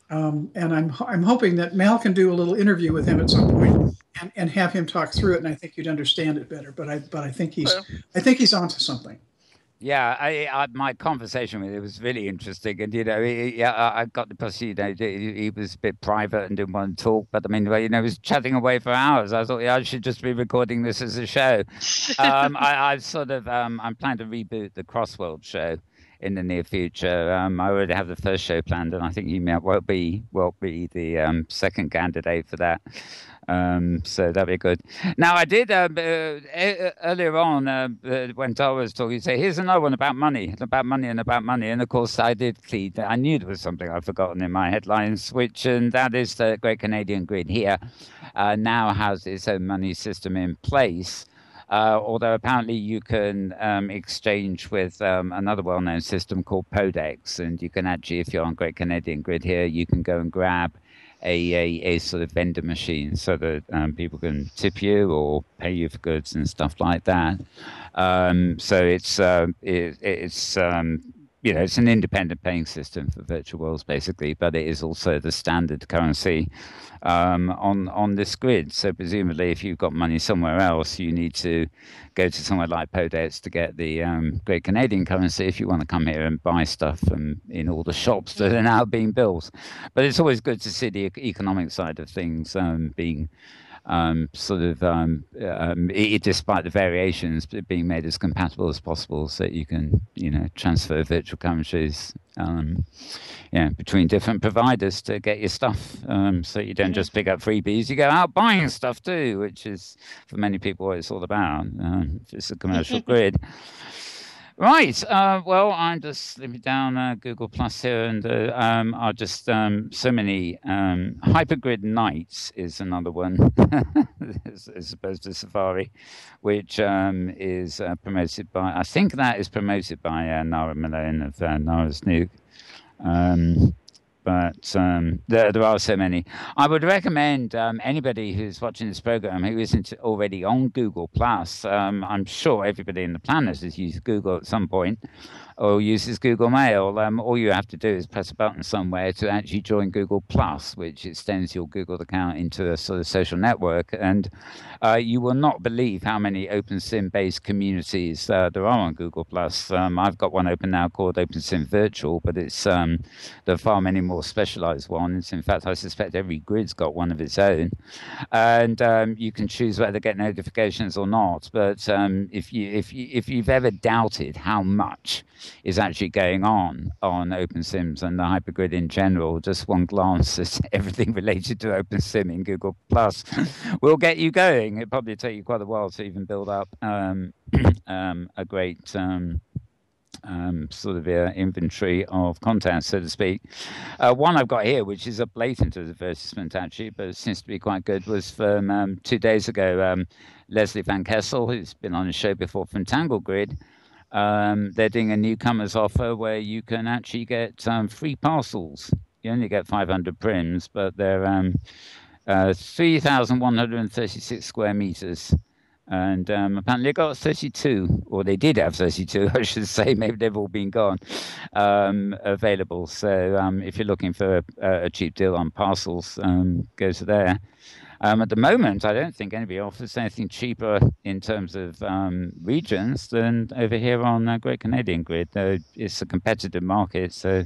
and I'm hoping that Mel can do a little interview with him at some point and have him talk through it. And I think you'd understand it better. But I think he's onto something. Yeah, my conversation with him was really interesting, and I got the pussy. He was a bit private and didn't want to talk, but I mean, he was chatting away for hours. I thought, I should just be recording this as a show. I've sort of, I'm planning to reboot the Crossworld show in the near future. I already have the first show planned, and I think he will be the second candidate for that. So that'd be good. Now, I did earlier on when Tara was talking, say, here's another one about money. And of course, I knew there was something I'd forgotten in my headlines, and that is the Great Canadian Grid here now has its own money system in place. Although apparently you can exchange with another well-known system called Podex, and you can actually, if you're on Great Canadian Grid here, you can go and grab a sort of vendor machine so that people can tip you or pay you for goods and stuff like that. So it's it's an independent paying system for virtual worlds, basically, but it is also the standard currency on this grid. So presumably, if you've got money somewhere else, you need to go to somewhere like Podex to get the Great Canadian currency if you want to come here and buy stuff in all the shops that are now being built. But it's always good to see the economic side of things being despite the variations, being made as compatible as possible, so that you can, transfer virtual currencies, between different providers to get your stuff. So you don't just pick up freebies; you go out buying stuff too, which is for many people what it's all about. It's a commercial grid. Right. Well, I'm just slipping down Google Plus here, and I'll just so many Hypergrid Nights is another one, as opposed to Safari, which is promoted by. I think that is promoted by Nara Malone of Nara's Nuke. But there are so many. I would recommend anybody who's watching this program who isn't already on Google Plus. I'm sure everybody in the planet has used Google at some point or uses Google Mail. All you have to do is press a button somewhere to actually join Google Plus, which extends your Google account into a sort of social network. And you will not believe how many OpenSim-based communities there are on Google Plus. I've got one open now called OpenSim Virtual, but it's there are far many more specialized ones. In fact, I suspect every grid's got one of its own, and you can choose whether to get notifications or not. But if you've ever doubted how much is actually going on OpenSims and the hypergrid in general, just one glance at everything related to OpenSim in Google Plus will get you going. It'll probably take you quite a while to even build up a great inventory of content, so to speak. One I've got here, which is a blatant advertisement actually, but it seems to be quite good, was from 2 days ago. Leslie Van Kessel, who's been on the show before from Tangle Grid, they're doing a newcomers offer where you can actually get free parcels. You only get 500 prims, but they're 3,136 square meters. And apparently they got 32, or they did have 32, I should say. Maybe they've all been gone, available. So if you're looking for a cheap deal on parcels, go to there. At the moment, I don't think anybody offers anything cheaper in terms of regions than over here on Great Canadian Grid. It's a competitive market, so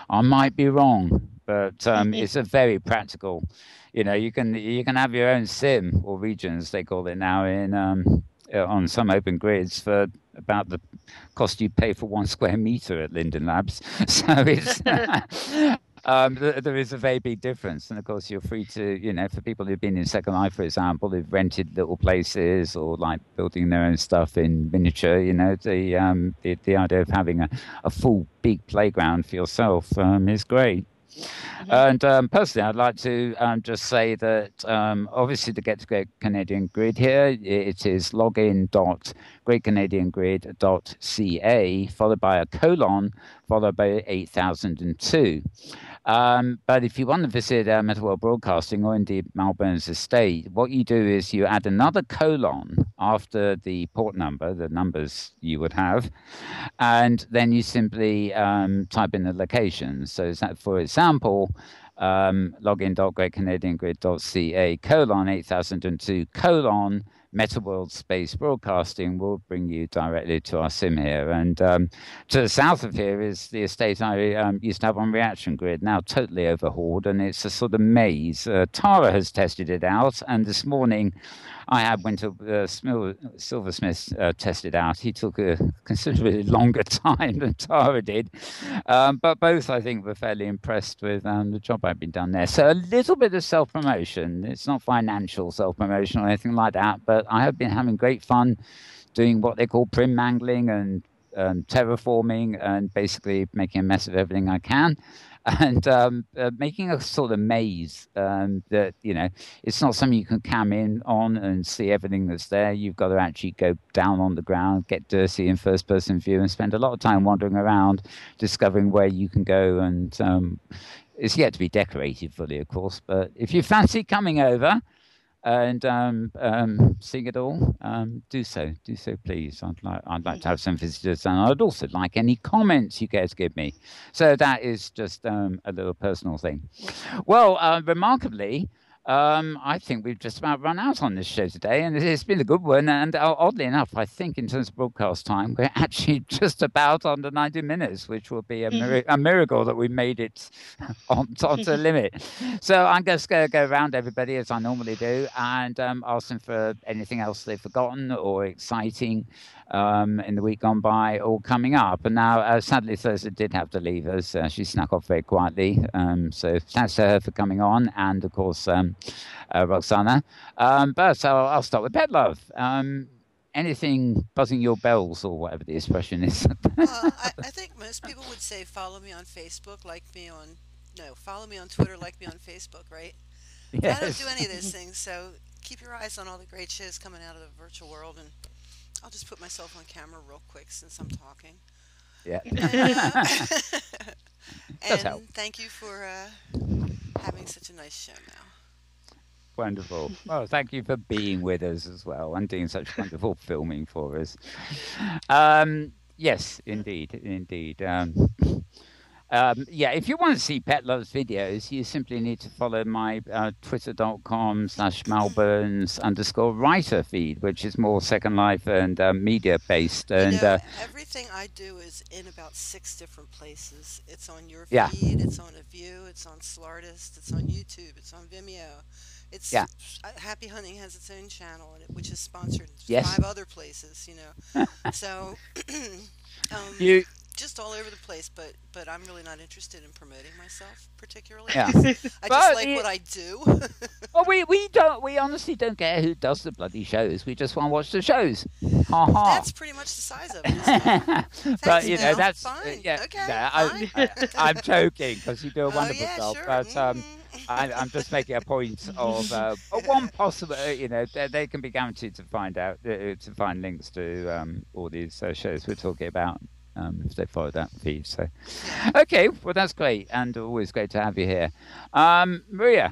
I might be wrong, but it's a very practical. You can have your own sim or regions, they call it now, in on some open grids for about the cost you pay for 1 square meter at Linden Labs. So it's there is a very big difference, and of course you're free to, for people who've been in Second Life, for example, who've rented little places or like building their own stuff in miniature. The idea of having a full big playground for yourself is great. And personally, I'd like to just say that obviously to get to Great Canadian Grid here, it is login.greatcanadiangrid.ca followed by a colon followed by 8002. But if you want to visit Metaworld Broadcasting or indeed Malburn's estate, what you do is you add another colon after the port number, the numbers you would have, and then you simply type in the location. So, for example, login.greatcanadiangrid.ca colon 8002 colon MetaWorld Space Broadcasting will bring you directly to our sim here. And to the south of here is the estate I used to have on Reaction Grid, now totally overhauled, and it's a sort of maze. Tara has tested it out, and this morning I went to Silversmith test it out. He took a considerably longer time than Tara did, but both I think were fairly impressed with the job I've been done there. So a little bit of self-promotion. It's not financial self-promotion or anything like that, but I have been having great fun doing what they call prim mangling and terraforming and basically making a mess of everything I can. And making a sort of maze that, it's not something you can cam in on and see everything that's there. You've got to actually go down on the ground, get dirty in first person view, and spend a lot of time wandering around discovering where you can go. And it's yet to be decorated fully, of course, but if you fancy coming over and seeing it all, do so please. I'd like to have some visitors, and I'd also like any comments you care to give me. So that is just a little personal thing. Well, remarkably, I think we've just about run out on this show today, and it's been a good one. And oddly enough, I think in terms of broadcast time, we're actually just about under 90 minutes, which will be a miracle that we made it onto the limit. So I'm just going to go around everybody as I normally do and ask them for anything else they've forgotten or exciting in the week gone by or coming up. And now, sadly, Thirza did have to leave us. She snuck off very quietly. So thanks to her for coming on, and of course, Rosanna. But I'll start with Petlove. Anything buzzing your bells, or whatever the expression is? Well, I think most people would say follow me on Facebook, follow me on Twitter, like me on Facebook, right? Yes. I don't do any of those things, so keep your eyes on all the great shows coming out of the virtual world, and I'll just put myself on camera real quick since I'm talking. Yeah. And thank you for having such a nice show now. Wonderful. Well, thank you for being with us as well and doing such wonderful filming for us. Yes, indeed. If you want to see Petlove's videos, you simply need to follow my twitter.com/Malburns_writer feed, which is more Second Life and media based. And everything I do is in about 6 different places. It's on your feed, it's on A View, it's on Slartist, it's on YouTube, it's on Vimeo. Happy Hunting has its own channel, which is sponsored in 5 other places, So just all over the place, but I'm really not interested in promoting myself particularly. I just like what I do. Well, we honestly don't care who does the bloody shows. We just want to watch the shows. Ha ha. That's pretty much the size of it, isn't it? But that's fine. I'm joking because you do a wonderful job. Sure. But I'm just making a point of one possible. They can be guaranteed to find links to all these shows we're talking about. If they follow that feed. So, okay, well, that's great, and always great to have you here. Maria,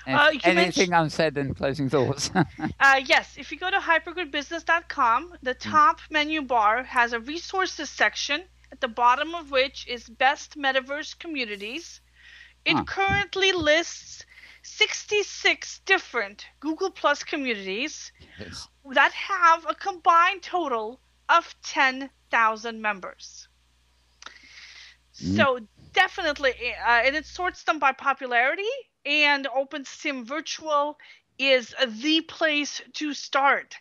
anything unsaid and closing thoughts? Yes, if you go to hypergoodbusiness.com, the top menu bar has a resources section, at the bottom of which is best metaverse communities. It currently lists 66 different Google Plus communities that have a combined total of 10,000 members. So definitely, and it sorts them by popularity, and OpenSim Virtual is the place to start.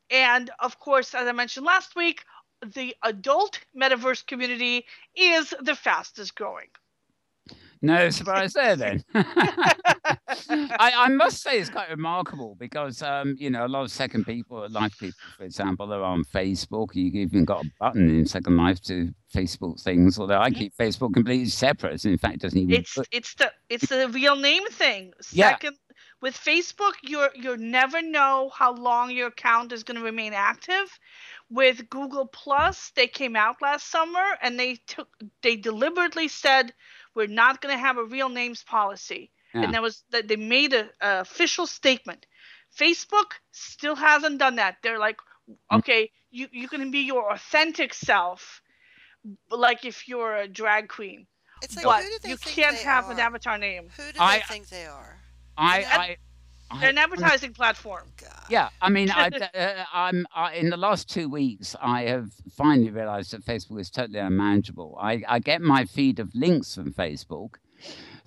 And of course, as I mentioned last week, the adult metaverse community is the fastest growing. No surprise there, then. I must say it's quite remarkable because, a lot of Second Life people, for example, are on Facebook. You even got a button in Second Life to Facebook things, although I keep Facebook completely separate. In fact, it doesn't even... It's the real name thing. Second, with Facebook, you never know how long your account is going to remain active. With Google Plus, they came out last summer and they deliberately said, we're not going to have a real names policy. And they made an official statement. Facebook still hasn't done that. They're like, okay, you can be your authentic self, like if you're a drag queen. It's like, but who do they you think can't they have are? an avatar name. Who do they think they are? They're an advertising platform. God. Yeah, I mean, I'm in the last 2 weeks, I have finally realised that Facebook is totally unmanageable. I get my feed of links from Facebook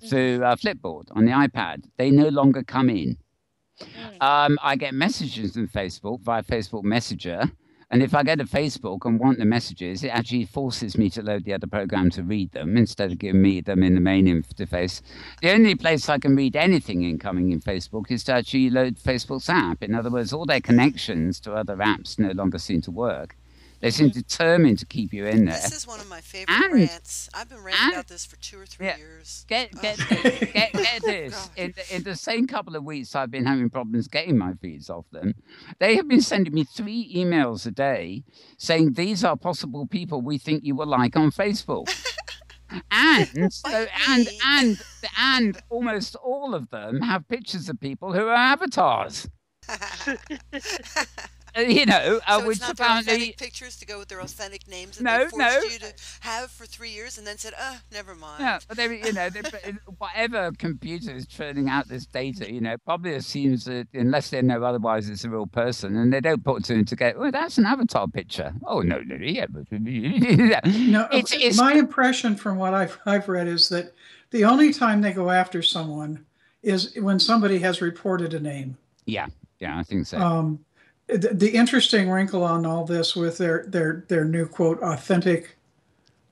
through Flipboard on the iPad. They no longer come in. I get messages from Facebook via Facebook Messenger. And if I go to Facebook and want the messages, it actually forces me to load the other program to read them instead of giving me them in the main interface. The only place I can read anything incoming in Facebook is to actually load Facebook's app. In other words, all their connections to other apps no longer seem to work. They seem determined to keep you in there. This is one of my favorite rants. I've been ranting about this for 2 or 3 years. Get this. In the same couple of weeks I've been having problems getting my feeds off them, they have been sending me 3 emails a day saying these are possible people we think you will like on Facebook. and almost all of them have pictures of people who are avatars. You know, so which it's not apparently their authentic pictures to go with their authentic names that they forced you to have for 3 years and then said, never mind. Yeah, but they, you know, whatever computer is churning out this data, you know, probably assumes that unless they know otherwise, it's a real person, and they don't put two and together. Well, that's an avatar picture. Oh no, yeah. No, it's my impression from what I've read is that the only time they go after someone is when somebody has reported a name. Yeah, I think so. The interesting wrinkle on all this with their new quote authentic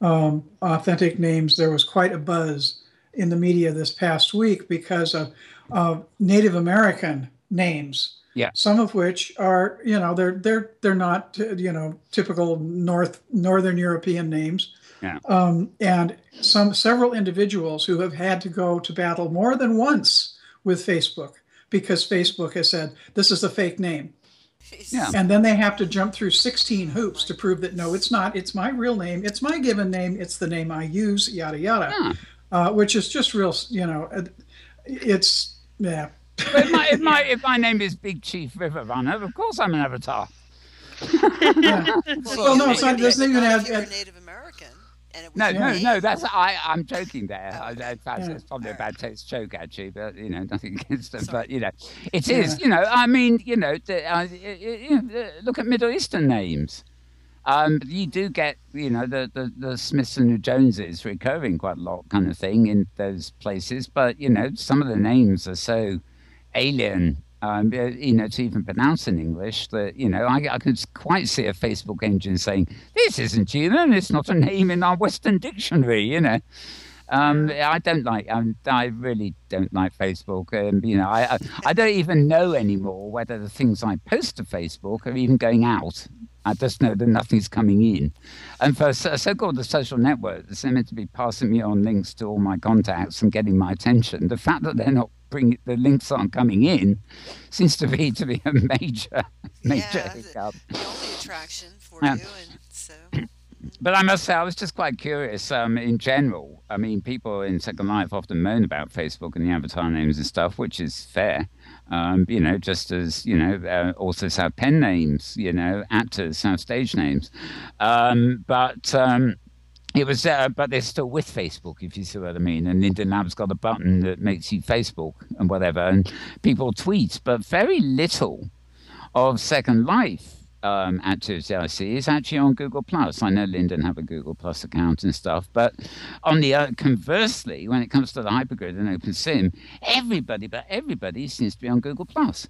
names, there was quite a buzz in the media this past week because of Native American names. Yeah. Some of which are, you know, they're not, you know, typical Northern European names. Yeah. And several individuals who have had to go to battle more than once with Facebook because Facebook has said this is a fake name. Yeah. And then they have to jump through 16 hoops to prove that, no, it's not. It's my real name. It's my given name. It's the name I use, yada, yada, which is just real, you know, it's, yeah. But if my name is Big Chief River Runner, of course I'm an avatar. Yeah. Well, no, it's not. It doesn't even have. You're a Native American. No. That's I'm joking there. In fact, it's probably a bad taste joke actually, but you know, nothing against them. But you know, it is. You know, I mean, you know, look at Middle Eastern names. You do get, you know, the Smiths and the Joneses recurring quite a lot, kind of thing in those places. But you know, some of the names are so alien. You know, to even pronounce in English, that, you know, I could quite see a Facebook engine saying, this isn't human, it's not a name in our Western dictionary, you know. I don't like, I really don't like Facebook. You know, I don't even know anymore whether the things I post to Facebook are even going out. I just know that nothing's coming in. And for so-called the social network, they're meant to be passing me on links to all my contacts and getting my attention. The fact that they're not the links aren't coming in seems to be a major hiccup. The only attraction for you, and so. But I must say, I was just quite curious. In general, I mean, people in Second Life often moan about Facebook and the avatar names and stuff, which is fair. You know, just as, you know, authors have pen names, you know, actors have stage names, it was, but they're still with Facebook, if you see what I mean. And Linden Lab's got a button that makes you Facebook and whatever, and people tweet, but very little of Second Life activity I see is actually on Google Plus. I know Linden have a Google Plus account and stuff, but on the conversely, when it comes to the hypergrid and OpenSim, everybody seems to be on Google Plus.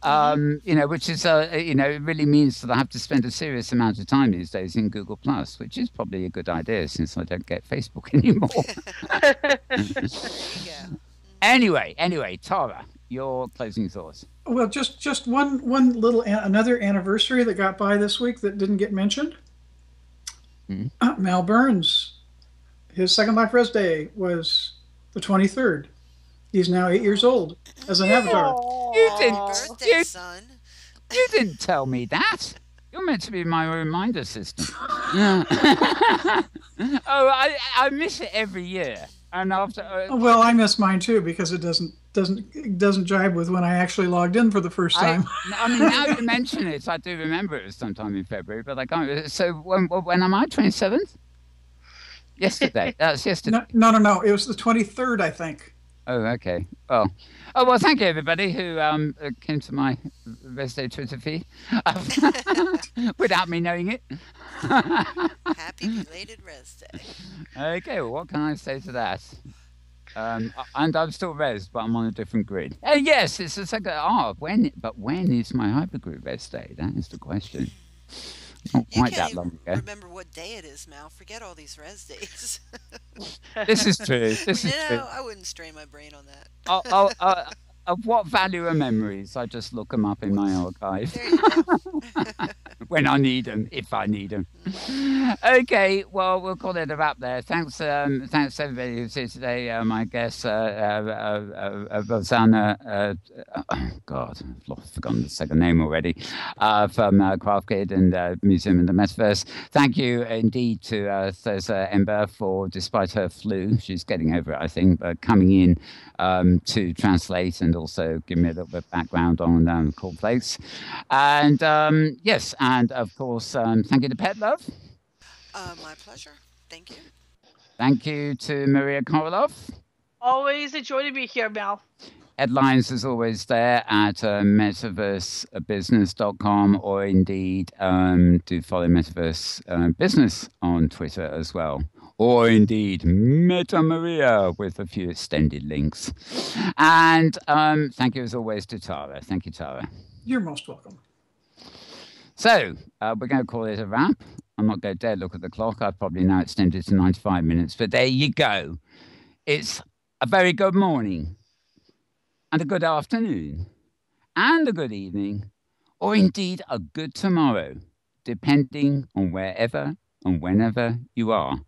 You know, which is, you know, it really means that I have to spend a serious amount of time these days in Google Plus, which is probably a good idea since I don't get Facebook anymore. Anyway, Tara, your closing thoughts. Well, just one little another anniversary that got by this week that didn't get mentioned. Mal Burns, his Second Life Res Day was the 23rd. He's now 8 years old as an avatar. Son. You didn't tell me that. You're meant to be my reminder system. Yeah. I miss it every year. And after, well, I miss mine too because it doesn't jibe with when I actually logged in for the first time. I mean, now you mention it, I do remember it was sometime in February, but I can't. So when am I? 27th? Yesterday. That was yesterday. No. It was the 23rd, I think. Oh, okay. Well, thank you everybody who came to my Wednesday Twitter feed without me knowing it. Happy belated Res Day. Okay, well, what can I say to that? And I'm still res, but I'm on a different grid. And yes, it's a second. When is my hypergrid res day? That is the question. Not You quite can't that even long ago. remember what day it is, Mal. Forget all these Res days. This is true. This is true. I wouldn't strain my brain on that. Of what value are memories? I just look them up in my archive. There you go. When I need them, if I need them. Okay, well, we'll call it a wrap there. Thanks everybody who's here today. My guest, Rosanna, God, I've forgotten the second name already, from Craft Kid and Museum in the Metaverse. Thank you indeed to Thirza Ember for, despite her flu, she's getting over it, I think, but coming in to translate and also give me a little bit of background on Cool Place. And yes, and of course, thank you to Petlove. My pleasure. Thank you. Thank you to Maria Korolov. Always a joy to be here, Mel. Headlines, as always, there at metaversebusiness.com, or indeed do follow Metaverse Business on Twitter as well. Or indeed Meta Maria with a few extended links. And thank you, as always, to Tara. Thank you, Tara. You're most welcome. So we're going to call it a wrap. I'm not going to dare look at the clock. I've probably now extended to 95 minutes. But there you go. It's a very good morning and a good afternoon and a good evening, or indeed a good tomorrow, depending on wherever and whenever you are.